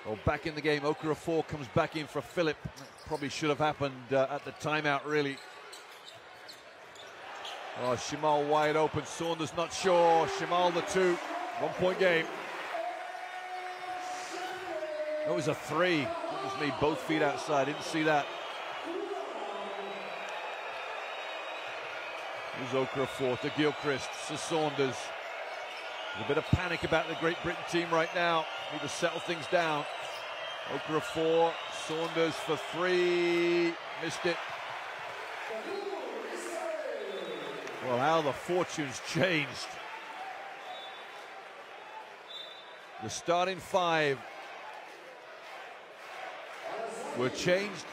Speaker 1: Or back in the game. Okafor comes back in for Phillip. That probably should have happened at the timeout, really. Oh, Shimal wide open. Saunders not sure. Shimal the 2. 1-point game. That was a 3. That was me, both feet outside. Didn't see that. Here's Okafor to Gilchrist to Saunders. There's a bit of panic about the Great Britain team right now. Need to settle things down. Okafor, Saunders for 3. Missed it. Well, how the fortunes changed. The starting 5 were changed,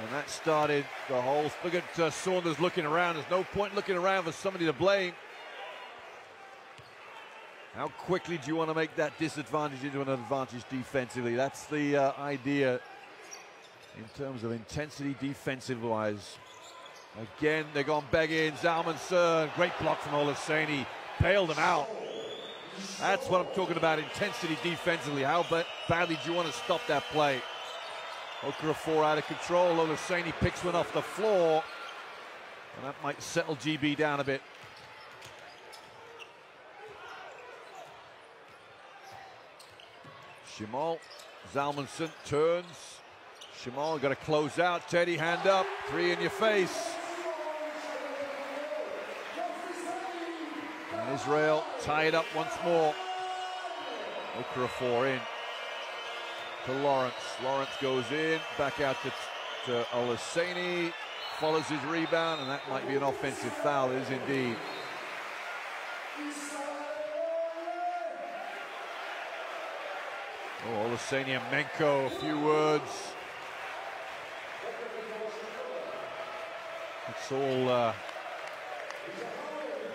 Speaker 1: and that started the whole. Look at Saunders looking around. There's no point looking around for somebody to blame. How quickly do you want to make that disadvantage into an advantage defensively? That's the idea in terms of intensity defensive-wise. Again, they're gone begging. Zalmanson, great block from Olaseni, bailed him out. That's what I'm talking about, intensity defensively. How badly do you want to stop that play? Okafor out of control. Olaseni picks one off the floor, and that might settle GB down a bit. Shimal, Zalmanson turns. Shimal got to close out. Teddy, hand up. Three in your face. And Israel tie it up once more. Okafor in to Lawrence. Lawrence goes in, back out to Olaseni. Follows his rebound, and that might be an offensive foul. It is indeed. Oh, Olaseni and Menko, a few words. It's all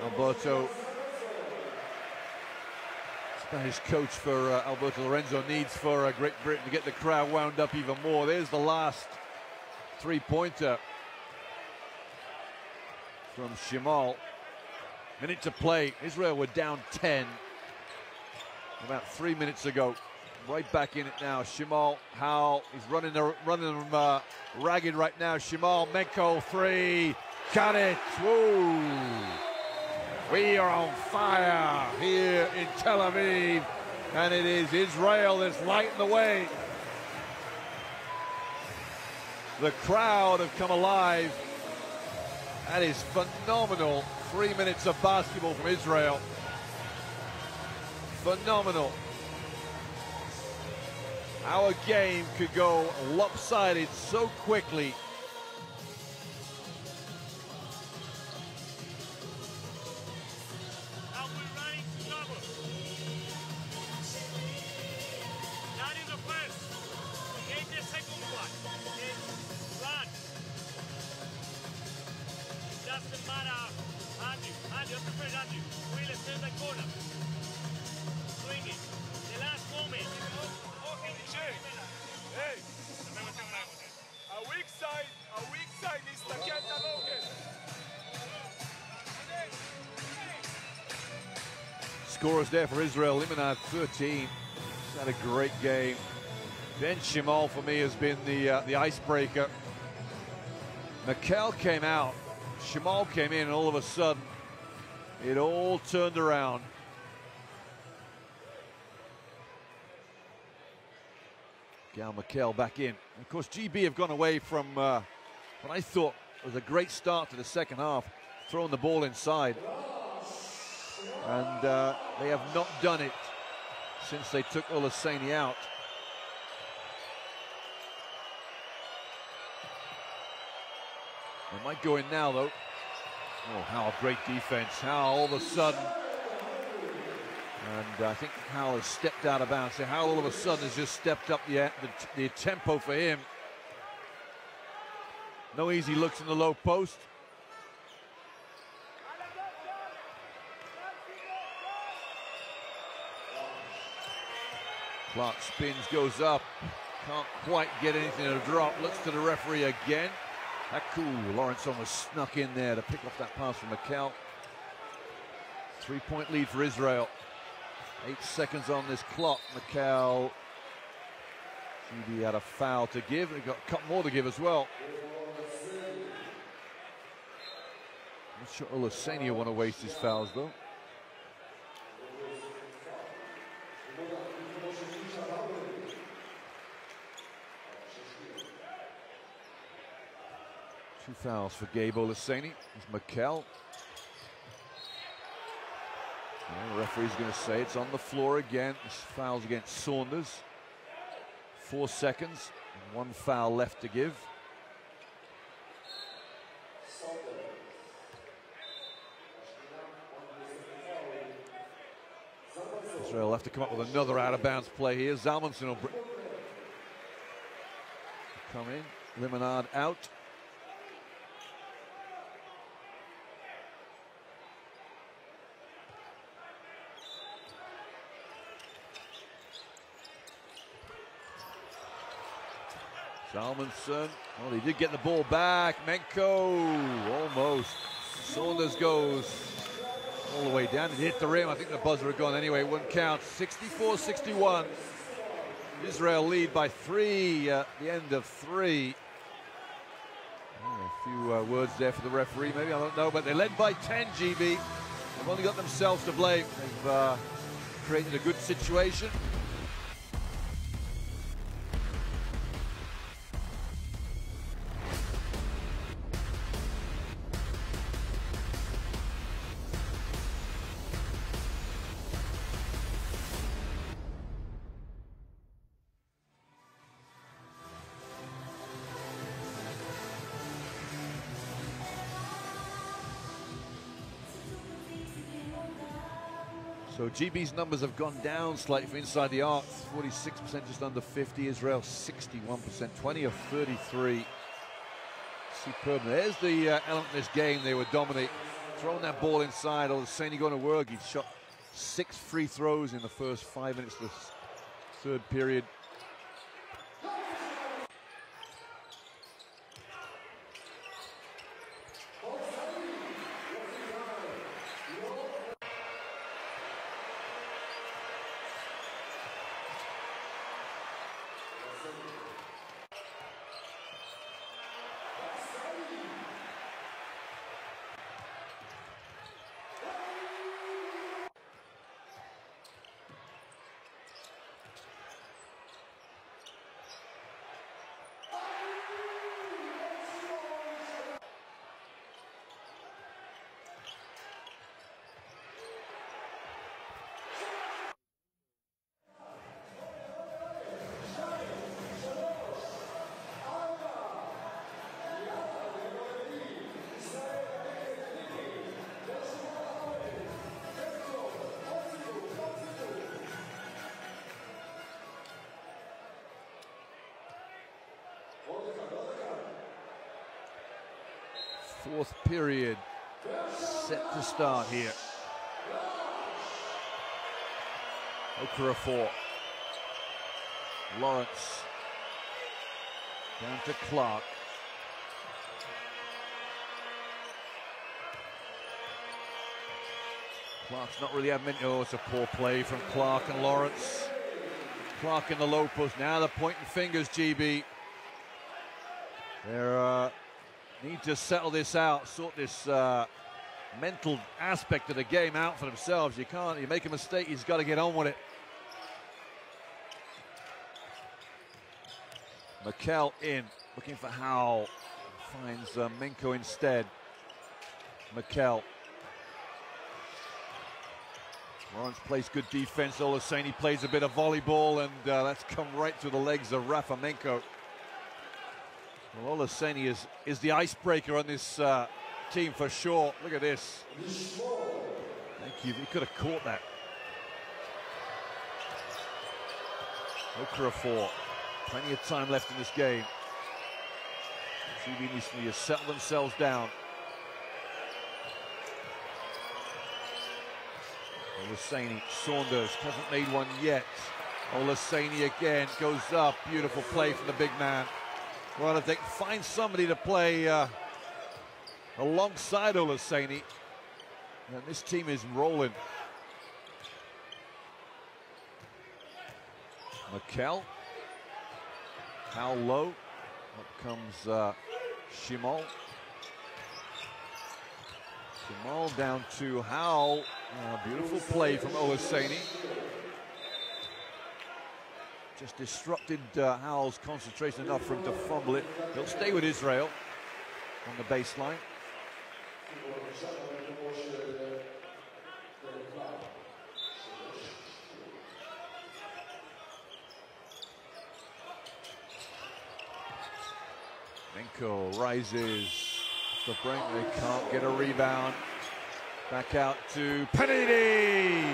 Speaker 1: Alberto, Spanish coach for Alberto Lorenzo, needs for Great Britain to get the crowd wound up even more. There's the last three-pointer from Shimal. Minute to play. Israel were down 10 about 3 minutes ago. Right back in it now. Shimal, Howell, he's running them ragged right now. Shimal, Menko, three, got it. Woo! We are on fire here in Tel Aviv, and it is Israel that's lighting the way. The crowd have come alive. That is phenomenal. 3 minutes of basketball from Israel. Phenomenal. Our game could go lopsided so quickly.
Speaker 4: Now we're running to double. That is the first. Okay, the second one is run. Doesn't matter. Andy, I'm prepared, Andy. We'll extend the corner. Swing it. The last moment.
Speaker 3: Hey, a weak side להסתכל את הלוגן.
Speaker 1: Scorers there for Israel. Limonad 13. He's had a great game. Ben Shimal for me has been the icebreaker. Mikel came out. Shimal came in, and all of a sudden, it all turned around. Gal Mikel back in. And of course, GB have gone away from what I thought was a great start to the second half, throwing the ball inside. And they have not done it since they took Olaseni out. They might go in now, though. Oh, how great defense. How all of a sudden. And I think Howell has stepped out of bounds. So Howell all of a sudden has just stepped up the tempo for him. No easy looks in the low post. Clark spins, goes up. Can't quite get anything to drop. Looks to the referee again. That cool. Lawrence almost snuck in there to pick off that pass from Mikel. 3-point lead for Israel. 8 seconds on this clock. Mikel. GB had a foul to give. They've got a couple more to give as well. Not sure Olaseni will want to waste his fouls, though. Two fouls for Gabe Olaseni. It's Mikel. Yeah, the referee's going to say it's on the floor again. This foul's against Saunders. 4 seconds, and 1 foul left to give. Israel will have to come up with another out-of-bounds play here. Zalmanson will come in. Limonad out. Salmonson. Well, he did get the ball back. Menko, almost. Saunders goes all the way down. It hit the rim. I think the buzzer had gone anyway. It wouldn't count. 64-61. Israel lead by 3 at the end of 3. A few words there for the referee, maybe, I don't know, but they're led by 10, GB. They've only got themselves to blame. They've created a good situation. So GB's numbers have gone down slightly from inside the arc. 46%, just under 50. Israel 61%, 20 of 33. Superb. There's the element in this game they were dominating. Throwing that ball inside. Olaseni going to work. He shot 6 free throws in the first 5 minutes of the third period. Fourth period set to start here. Okafor. Lawrence. Down to Clark. Clark's not really had many. Oh, it's a poor play from Clark and Lawrence. Clark in the low post. Now they're pointing fingers, GB. They're need to settle this out, sort this mental aspect of the game out for themselves. You make a mistake, he's got to get on with it. Mikel in, looking for Howell. Finds Menko instead. Mikel. Lawrence plays good defense. Olaseni plays a bit of volleyball, and that's come right through the legs of Rafa Menko. Well, Olaseni is the icebreaker on this team for sure. Look at this. Thank you. He could have caught that. Okafor. Plenty of time left in this game. GB needs to settle themselves down. Olaseni. Saunders hasn't made one yet. Olaseni again goes up. Beautiful play from the big man. Well, if they can find somebody to play alongside Olaseni, and this team is rolling. Mikel. How low? Up comes Shimal. Shimal down to Howell. Beautiful play from Olaseni. Just disrupted Howell's concentration enough for him to fumble it. He'll stay with Israel on the baseline. Menko rises. The break, they can't get a rebound. Back out to Panini.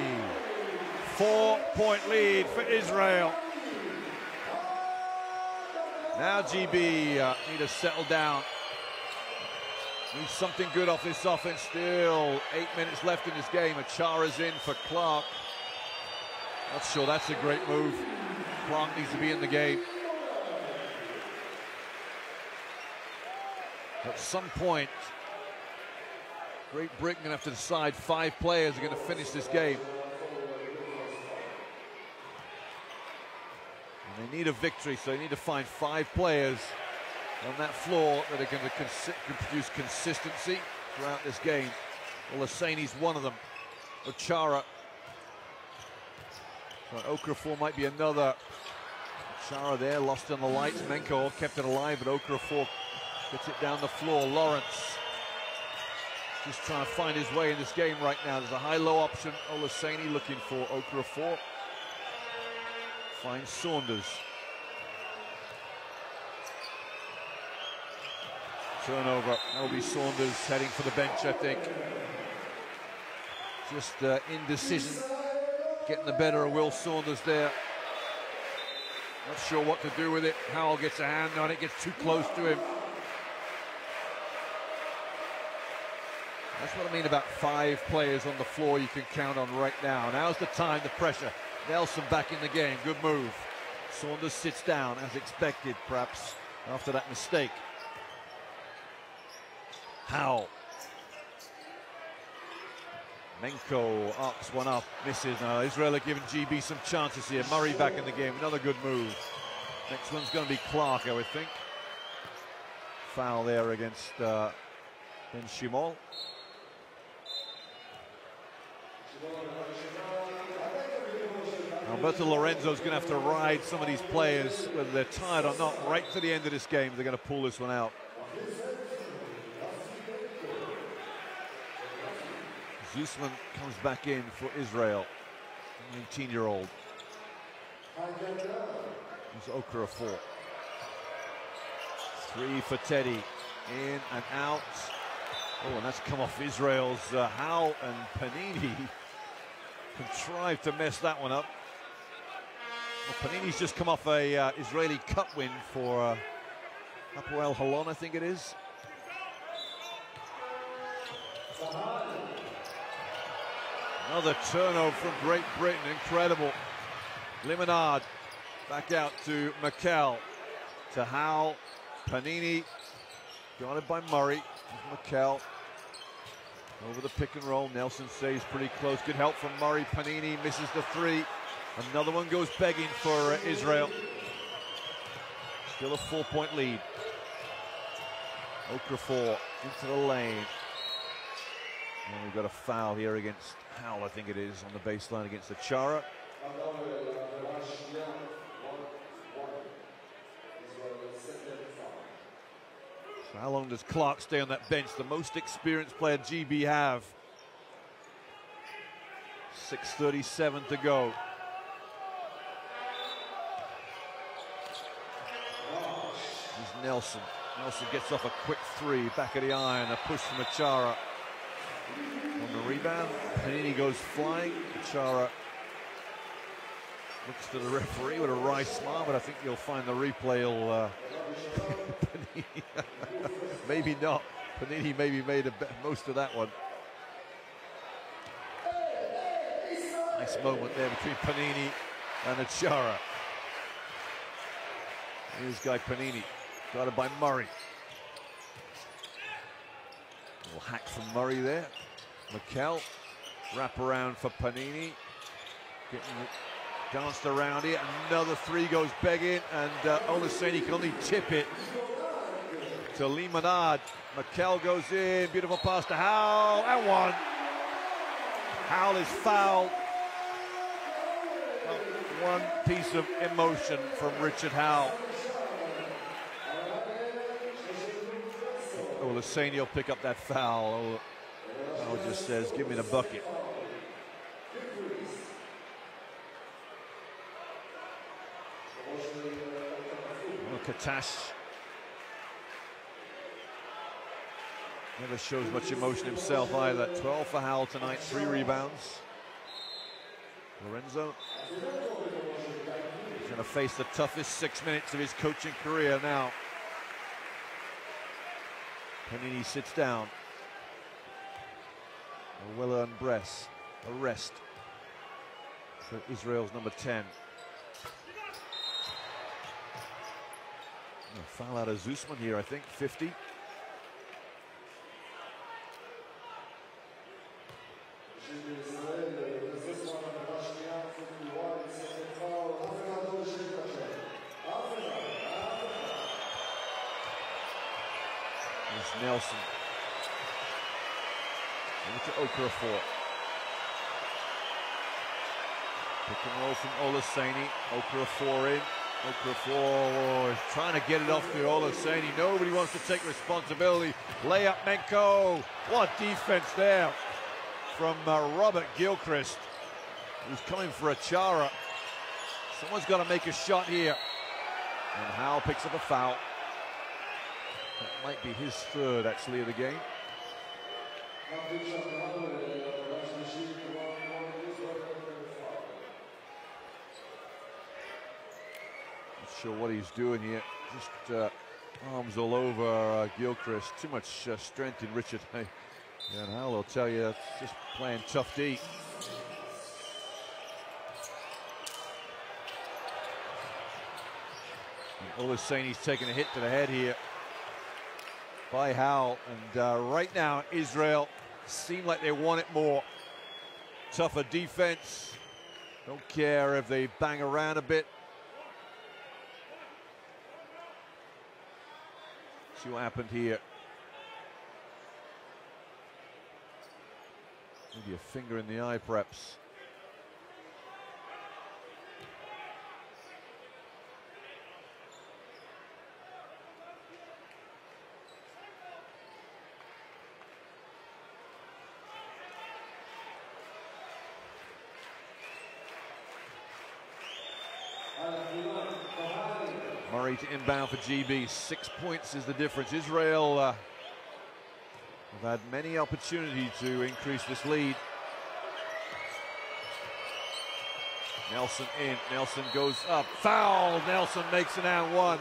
Speaker 1: 4-point lead for Israel. Now GB need to settle down. Need something good off this offense. Still 8 minutes left in this game. Achara's in for Clark. Not sure that's a great move. Clark needs to be in the game. At some point, Great Britain going to have to decide 5 players are going to finish this game. And they need a victory, so they need to find 5 players on that floor that are going to produce consistency throughout this game. Olaseni's one of them. Ochara. So Okafor might be another. Ochara there, lost in the lights. Menko kept it alive, but Okafor gets it down the floor. Lawrence just trying to find his way in this game right now. There's a high-low option. Olaseni looking for Okafor. Finds Saunders. Turnover. That'll be Saunders heading for the bench, I think. Just indecision. Getting the better of Will Saunders there. Not sure what to do with it. Howell gets a hand on it, gets too close to him. That's what I mean about 5 players on the floor you can count on right now. Now's the time, the pressure. Nelson back in the game, good move. Saunders sits down as expected, perhaps, after that mistake. Howell. Menko arcs one up, misses. Now Israel are giving GB some chances here. Murray back in the game, another good move. Next one's going to be Clark, I would think. Foul there against Ben Shimol. Alberto Lorenzo's going to have to ride some of these players, whether they're tired or not, right to the end of this game. They're going to pull this one out. Zusman comes back in for Israel, 19-year-old. There's Okafor. 3 for Teddy, in and out. Oh, and that's come off Israel's Howell, and Panini contrived to mess that one up. Well, Panini's just come off a Israeli Cup win for Hapoel Holon, I think it is. Another turnover from Great Britain, incredible. Limonard back out to McKell, to Howell, Panini, guarded by Murray. McKell over the pick and roll. Nelson stays pretty close. Good help from Murray. Panini misses the 3. Another one goes begging for Israel. Still a 4-point lead. Okafor into the lane. And we've got a foul here against Howell, I think it is, on the baseline against Ochara. So how long does Clark stay on that bench? The most experienced player GB have. 6:37 to go. Here's Nelson. Nelson gets off a quick 3, back of the iron, a push from Ochara. On the rebound, Panini goes flying. Ochara looks to the referee with a wry smile, but I think you'll find the replay will Panini, maybe not. Panini maybe made most of that one. Nice moment there between Panini and Ochara. Here's guy Panini, guarded by Murray. A little hack from Murray there. McKell, wrap around for Panini. Getting danced around here. Another 3 goes begging, and Olaseni can only tip it to Limonard. McKell goes in, beautiful pass to Howell, and 1. Howell is fouled. One piece of emotion from Richard Howell. Olaseni will pick up that foul. Howell just says, give me the bucket. Katash never shows much emotion himself either. 12 for Howell tonight, 3 rebounds. Lorenzo is going to face the toughest 6 minutes of his coaching career now. Panini sits down. A well-earned rest for Israel's number 10. A foul out of Zusman here, I think, 50. There's Nelson. Over to Okafor. Pick and roll from Olaseni. Okafor in. Okafor trying to get it off to Olaseni. Nobody wants to take responsibility. Layup Menko. What defense there from Robert Gilchrist, who's coming for a Chara. Someone's got to make a shot here. And Howell picks up a foul. That might be his third, actually, of the game. Not sure what he's doing here. Just arms all over Gilchrist. Too much strength in Richard. And Howell will tell you, it's just playing tough D. Olaseni's taking a hit to the head here by Howell, and right now Israel seem like they want it more. Tougher defense. Don't care if they bang around a bit. See what happened here. Maybe a finger in the eye, perhaps. Murray to inbound for GB. 6 points is the difference. Israel have had many opportunities to increase this lead. Nelson in. Nelson goes up. Foul. Nelson makes an and one.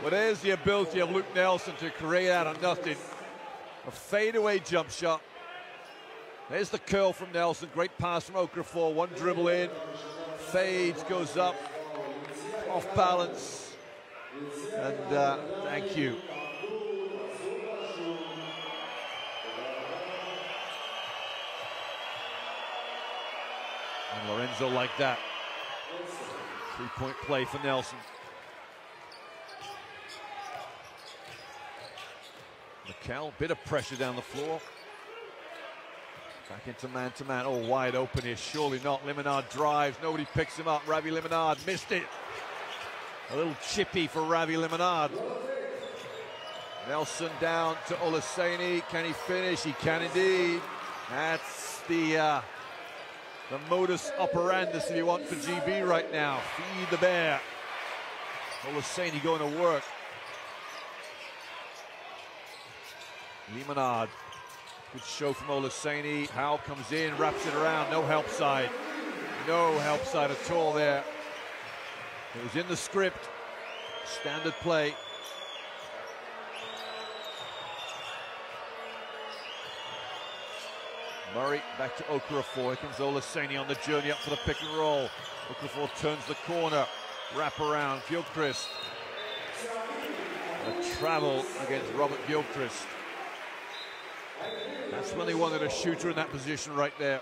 Speaker 1: But there's the ability of Luke Nelson to create out of nothing. A fadeaway jump shot. There's the curl from Nelson. Great pass from Okafor. One dribble in. Fades, goes up. Off balance. And thank you. And Lorenzo like that. 3-point play for Nelson. Mikel, bit of pressure down the floor. Back into man-to-man. Oh, wide open here. Surely not. Limonard drives. Nobody picks him up. Ravi Limonard missed it. A little chippy for Ravi Limonard. Nelson down to Olaseni. Can he finish? He can indeed. That's the modus operandus, if you want, for GB right now. Feed the bear. Olaseni going to work. Limonard. Good show from Olaseni. Howell comes in, wraps it around. No help side. No help side at all there. It was in the script. Standard play. Murray back to Okafor. Here comes Olaseni on the journey up for the pick and roll. Okafor turns the corner. Wrap around. Gilchrist. A travel against Robert Gilchrist. That's when they wanted a shooter in that position right there.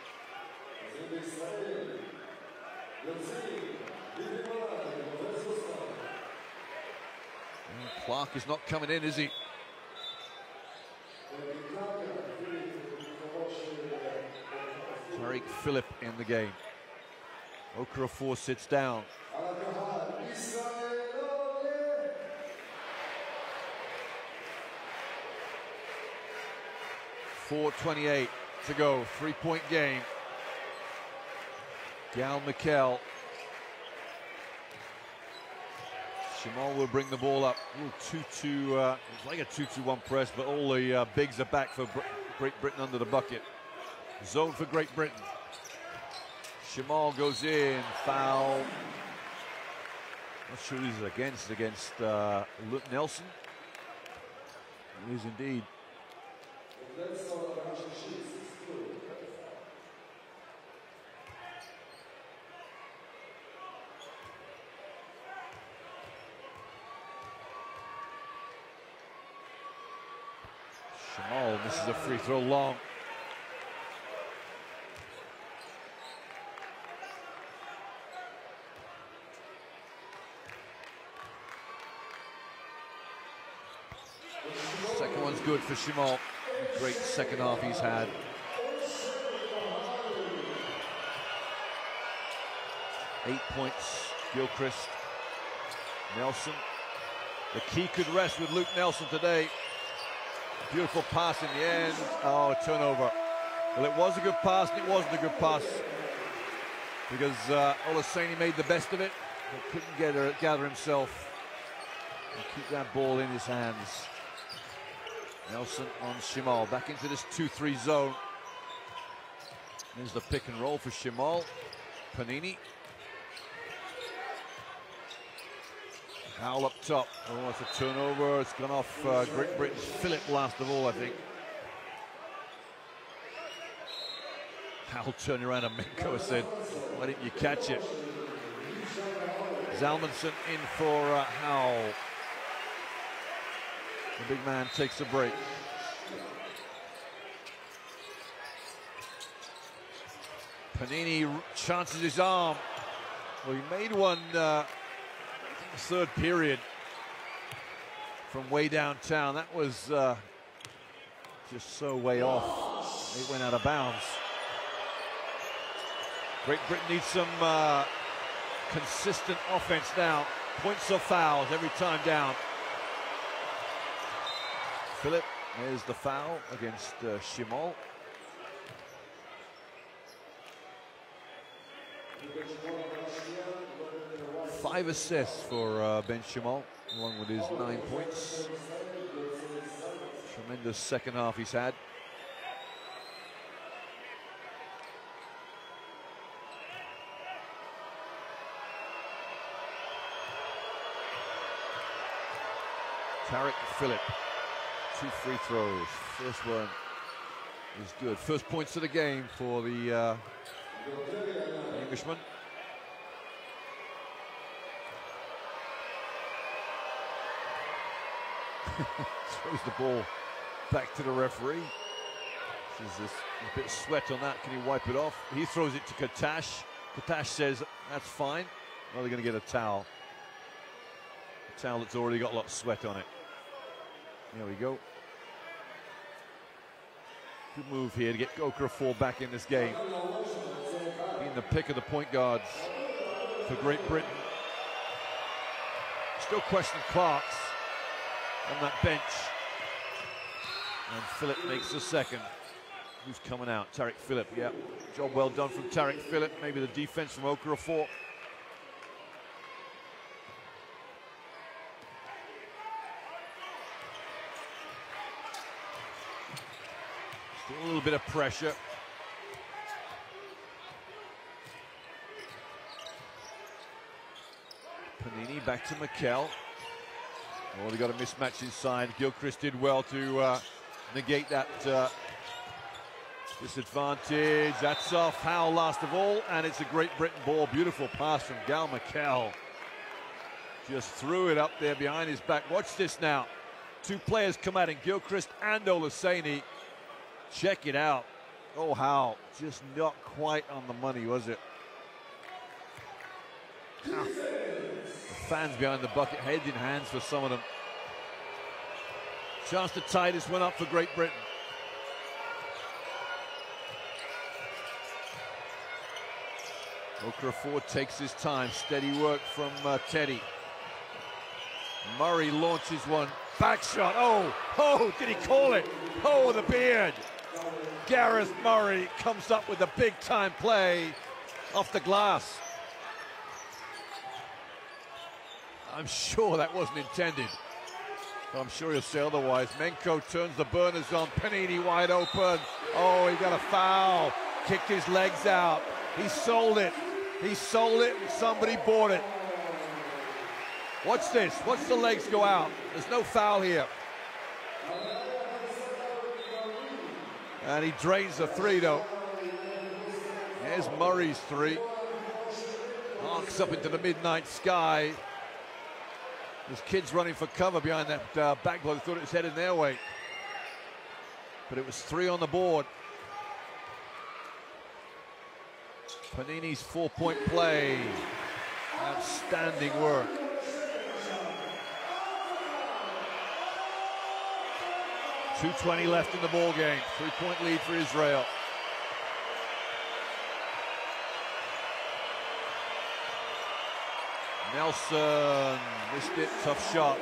Speaker 1: And Clark is not coming in, is he? Tariq Phillip in the game. Okafor sits down. 4:28 to go. 3-point game. Gal Mikel. Shimon will bring the ball up. Ooh, 2-2. It's like a 2-2-1 press, but all the bigs are back for Great Britain under the bucket. Zone for Great Britain. Shimon goes in. Foul. Not sure who he's against Nelson. It is indeed. Shamal misses a free throw long. one's good for Shimal. Great second half he's had. Eight points, Gilchrist. Nelson. The key could rest with Luke Nelson today. Beautiful pass in the end. Oh, turnover. Well, it was a good pass and it wasn't a good pass, because Olaseni made the best of it, but couldn't gather himself and keep that ball in his hands. Nelson on Shimal, back into this 2-3 zone. There's the pick and roll for Shimal. Panini. Howell up top. Oh, it's a turnover. It's gone off Great Britain's Phillip last of all, I think. Howell turned around and Menko said, why didn't you catch it? Zalmanson in for Howell. The big man takes a break. Panini chances his arm. Well, he made one third period from way downtown. That was just so way off. It went out of bounds. Great Britain needs some consistent offense now. Points or fouls every time down. Phillip, there's the foul against Shimal. Five assists for Ben Shimal, along with his 9 points. Tremendous second half he's had. Tarek Phillip, 2 free throws. First one is good. First points of the game for the Englishman. Throws the ball back to the referee. There's a bit of sweat on that. Can he wipe it off? He throws it to Katash. Katash says that's fine. Well, they're going to get a towel. A towel that's already got a lot of sweat on it. There we go. Good move here to get Okafor back in this game. Being the pick of the point guards for Great Britain. Still question Clark's on that bench. And Phillip makes the second. Who's coming out? Tarek Phillip, yeah. Job well done from Tarek Phillip. Maybe the defense from Okafor. Still a little bit of pressure. Panini back to Mikel. Oh, they got a mismatch inside. Gilchrist did well to negate that disadvantage. That's off Howell last of all, and it's a Great Britain ball. Beautiful pass from Gal Mikel. Just threw it up there behind his back. Watch this now. Two players come out in Gilchrist and Olaseni. Check it out. Oh, Howell. Just not quite on the money, was it? Ah. The fans behind the bucket, heads in hands for some of them. Chance to tie this one up for Great Britain. Okafor takes his time. Steady work from Teddy. Murray launches one. Back shot. Oh, did he call it? Oh, the beard. Gareth Murray comes up with a big time play off the glass. I'm sure that wasn't intended, but I'm sure he'll say otherwise. Menko turns the burners on. Panini wide open. Oh, he got a foul. Kicked his legs out. He sold it. He sold it and somebody bought it. Watch this. Watch the legs go out. There's no foul here. And he drains the three, though. There's Murray's three. Arcs up into the midnight sky. There's kids running for cover behind that backboard. Thought it was headed their way. But it was three on the board. Panini's 4-point play. Outstanding work. 2:20 left in the ball game. 3-point lead for Israel. Nelson missed it, tough shot.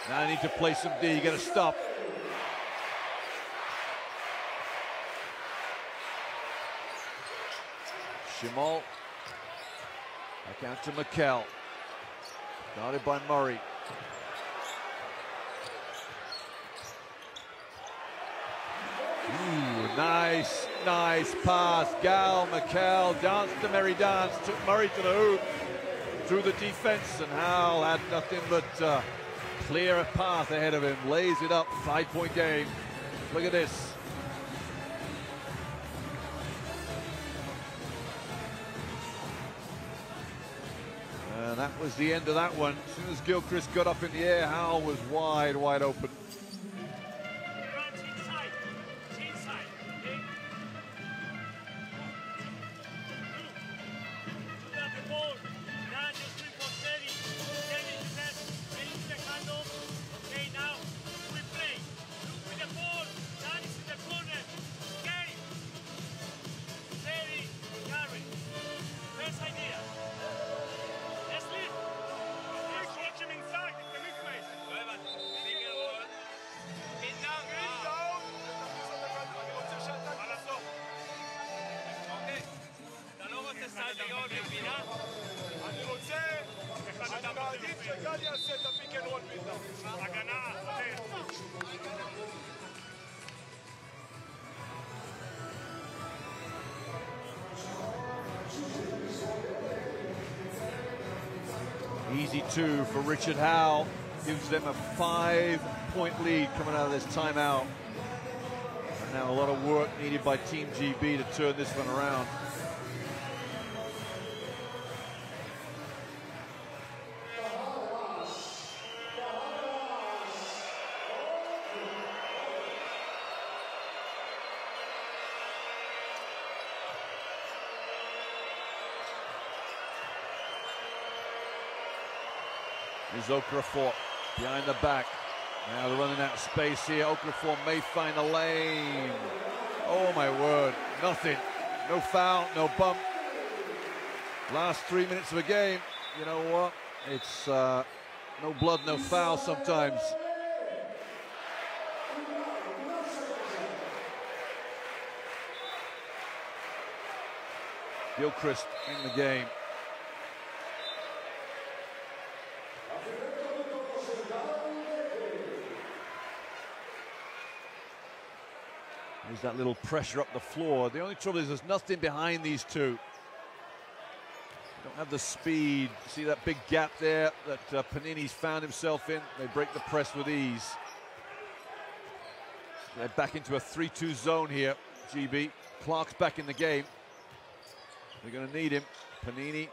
Speaker 1: Now I need to play some D, you gotta stop. Shimal, back out to Mikel. Guarded by Murray. Ooh, nice pass. Gal, Mikel, danced the merry dance, took Murray to the hoop, through the defense, and Hal had nothing but clear a path ahead of him. Lays it up, 5-point game. Look at this. And that was the end of that one. As soon as Gilchrist got up in the air, Hal was wide open. Easy two for Richard Howell. Gives them a 5-point lead coming out of this timeout. And now a lot of work needed by Team GB to turn this one around. Is Okafor behind the back. Now they're running out of space here. Okafor may find a lane. Oh my word, nothing. No foul, no bump. Last 3 minutes of a game, you know what? It's no blood, no foul sometimes. Gilchrist in the game. There's that little pressure up the floor. The only trouble is there's nothing behind these two. Don't have the speed. See that big gap there that Panini's found himself in? They break the press with ease. They're back into a 3-2 zone here, GB. Clark's back in the game. They're going to need him. Panini.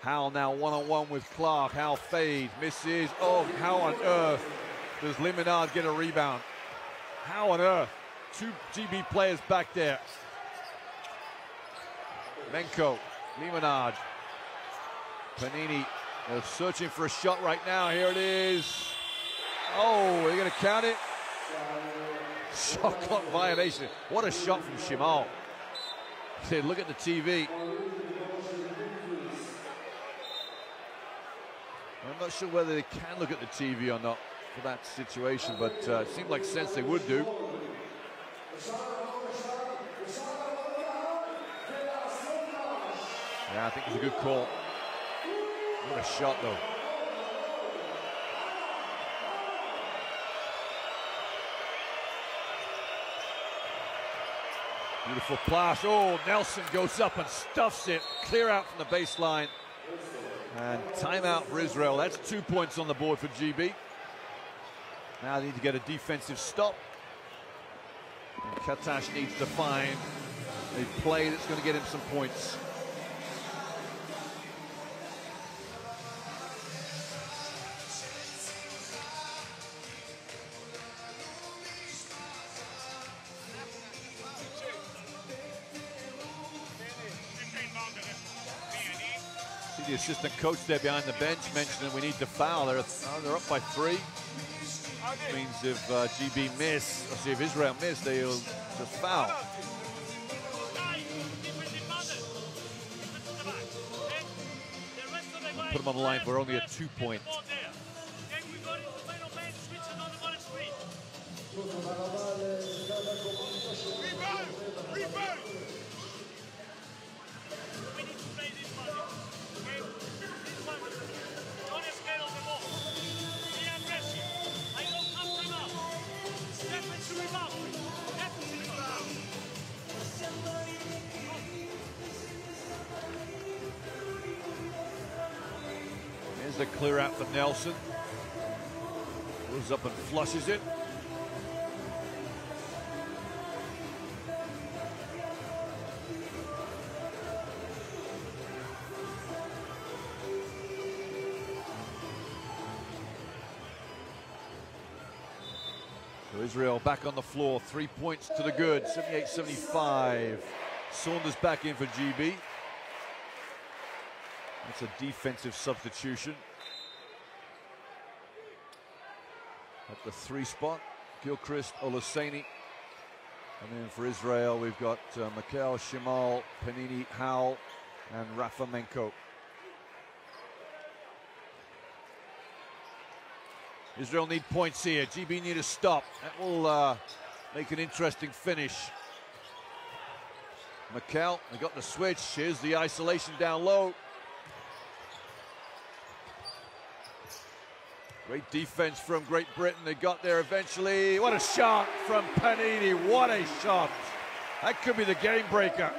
Speaker 1: Howell now one-on-one with Clark. Howell fades, misses. Oh, how on earth does Limonard get a rebound? How on earth? Two GB players back there. Menko, Limonard, Panini. They're searching for a shot right now. Here it is. Oh, they're going to count it. Shot clock violation. What a shot from Shimal. Say, look at the TV. I'm not sure whether they can look at the TV or not for that situation, but it seemed like sense they would do. Yeah, I think it's a good call. What a shot, though. Beautiful pass. Oh, Nelson goes up and stuffs it. Clear out from the baseline. And timeout for Israel. That's 2 points on the board for GB. Now they need to get a defensive stop. And Katash needs to find a play that's going to get him some points. See the assistant coach there behind the bench mentioning we need to foul. They're up by 3. means if GB miss, or see if Israel miss, they'll just foul. Put them on the line for only a 2-point. Here's the clear out for Nelson. Goes up and flushes it. So Israel back on the floor, 3 points to the good, 78-75. Saunders back in for GB. That's a defensive substitution. At the 3 spot, Gilchrist, Olaseni. And then for Israel, we've got Mikel, Shimal, Panini, Howell, and Rafamenko. Israel need points here. GB need a stop. That will make an interesting finish. Mikel, they got the switch. Here's the isolation down low. Great defense from Great Britain. They got there eventually. What a shot from Panini. What a shot. That could be the game breaker.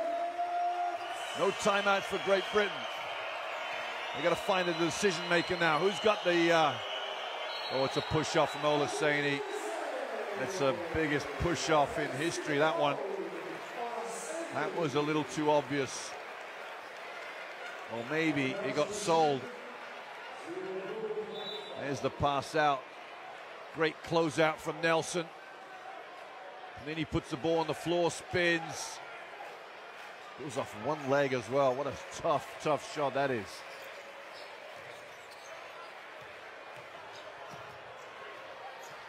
Speaker 1: No timeouts for Great Britain. They got to find a decision maker now. Who's got the... oh, it's a push-off from Olaseni. That's the biggest push-off in history, that one. That was a little too obvious. Or maybe he got sold. There's the pass out. Great closeout from Nelson. And then he puts the ball on the floor, spins. Goes off one leg as well. What a tough shot that is.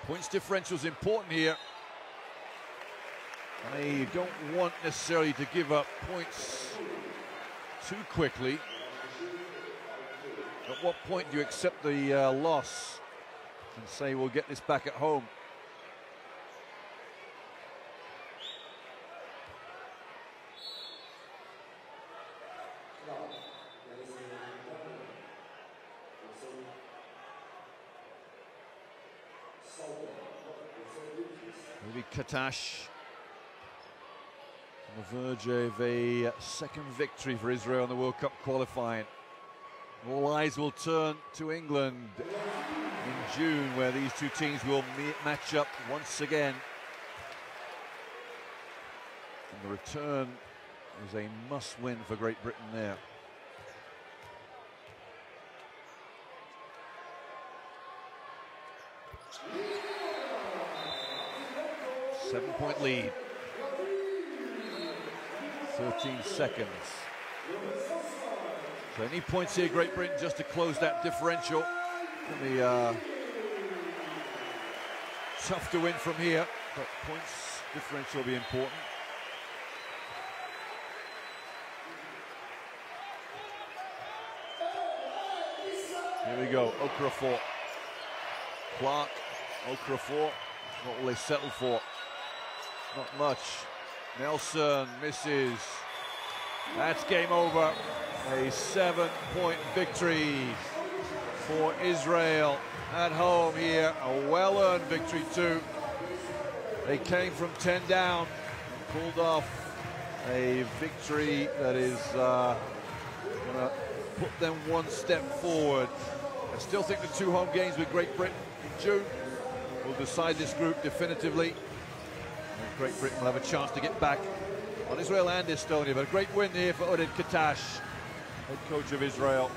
Speaker 1: Points differential is important here. And they don't want necessarily to give up points too quickly. At what point do you accept the loss and say we'll get this back at home? Maybe Katash on the verge of a second victory for Israel in the World Cup qualifying. All eyes will turn to England in June, where these two teams will match up once again. And the return is a must-win for Great Britain there. Seven-point lead. 13 seconds. So any points here, Great Britain, just to close that differential. It'll be tough to win from here, but points differential will be important. Here we go, Okafor. Clark, Okafor. What will they settle for? Not much. Nelson misses. That's game over. A 7-point victory for Israel at home here. A well-earned victory too. They came from 10 down and pulled off a victory that is going to put them one step forward. I still think the 2 home games with Great Britain in June will decide this group definitively. And Great Britain will have a chance to get back on Israel and Estonia. But a great win here for Oded Katash, head coach of Israel.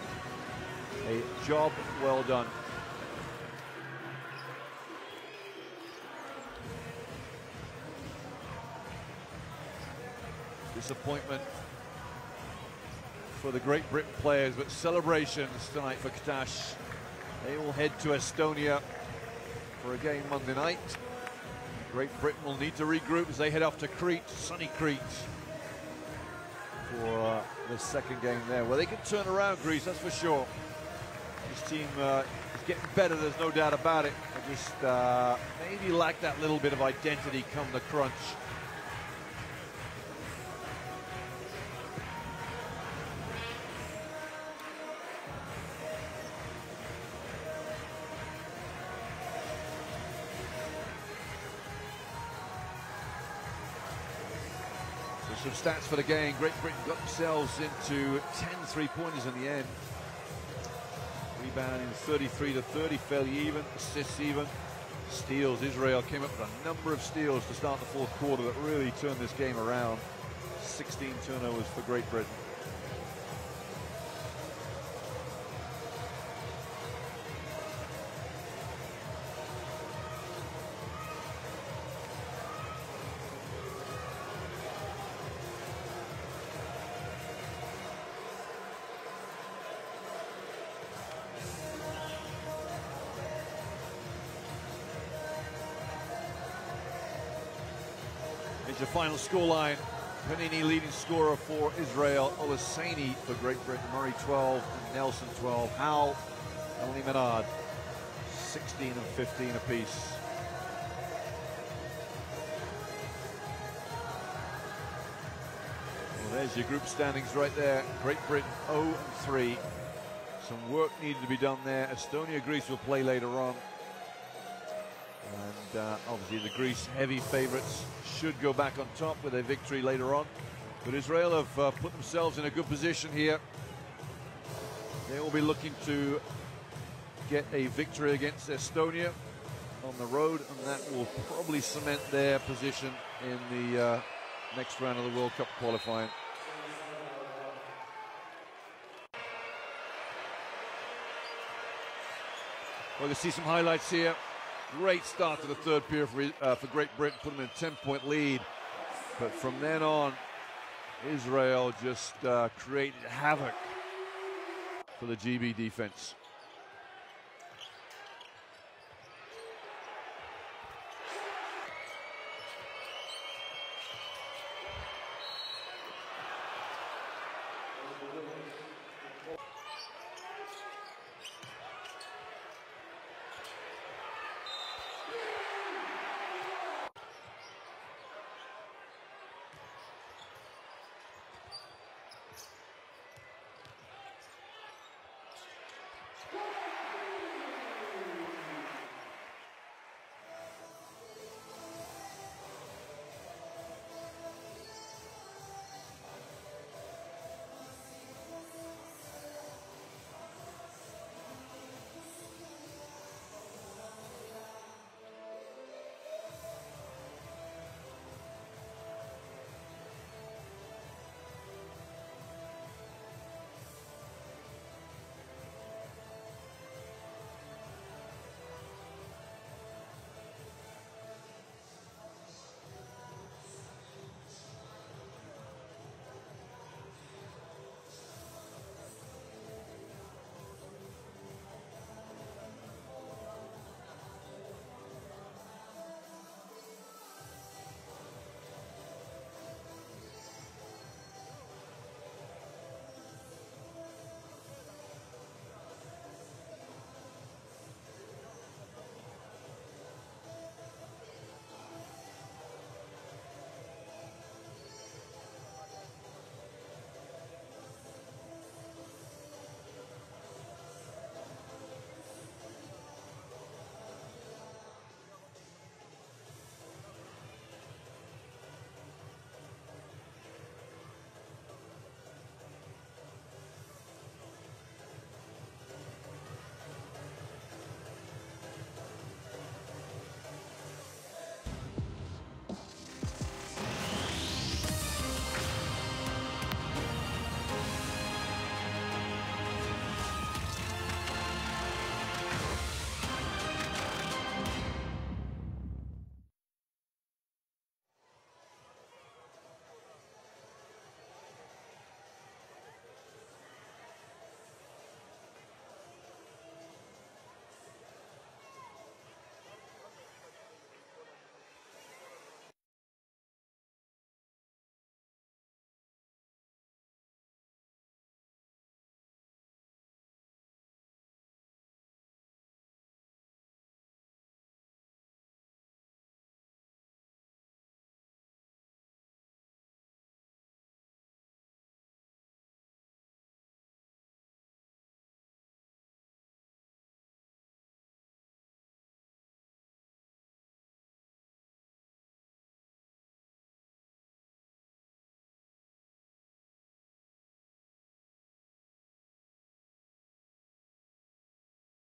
Speaker 1: A job well done. Disappointment for the Great Britain players, but celebrations tonight for Katash. They will head to Estonia for a game Monday night. Great Britain will need to regroup as they head off to Crete, sunny Crete, for the second game there, where they can turn around Greece, that's for sure. This team is getting better, there's no doubt about it. They just maybe lack that little bit of identity come the crunch. Some stats for the game. Great Britain got themselves into 10 3-pointers in the end. Rebounding 33 to 30, fairly even. Assists even. Steals. Israel came up with a number of steals to start the fourth quarter that really turned this game around. 16 turnovers for Great Britain. Your final scoreline. Panini leading scorer for Israel, Olaseni for Great Britain, Murray 12 and Nelson 12. Howell, Emily Menard 16 and 15 apiece. Well, there's your group standings right there. Great Britain 0 and 3. Some work needed to be done there. Estonia, Greece will play later on. And obviously the Greece heavy favourites should go back on top with a victory later on. But Israel have put themselves in a good position here. They will be looking to get a victory against Estonia on the road, and that will probably cement their position in the next round of the World Cup qualifying. Well, you see some highlights here. Great start to the third period for Great Britain, put them in a 10-point lead. But from then on, Israel just created havoc for the GB defense.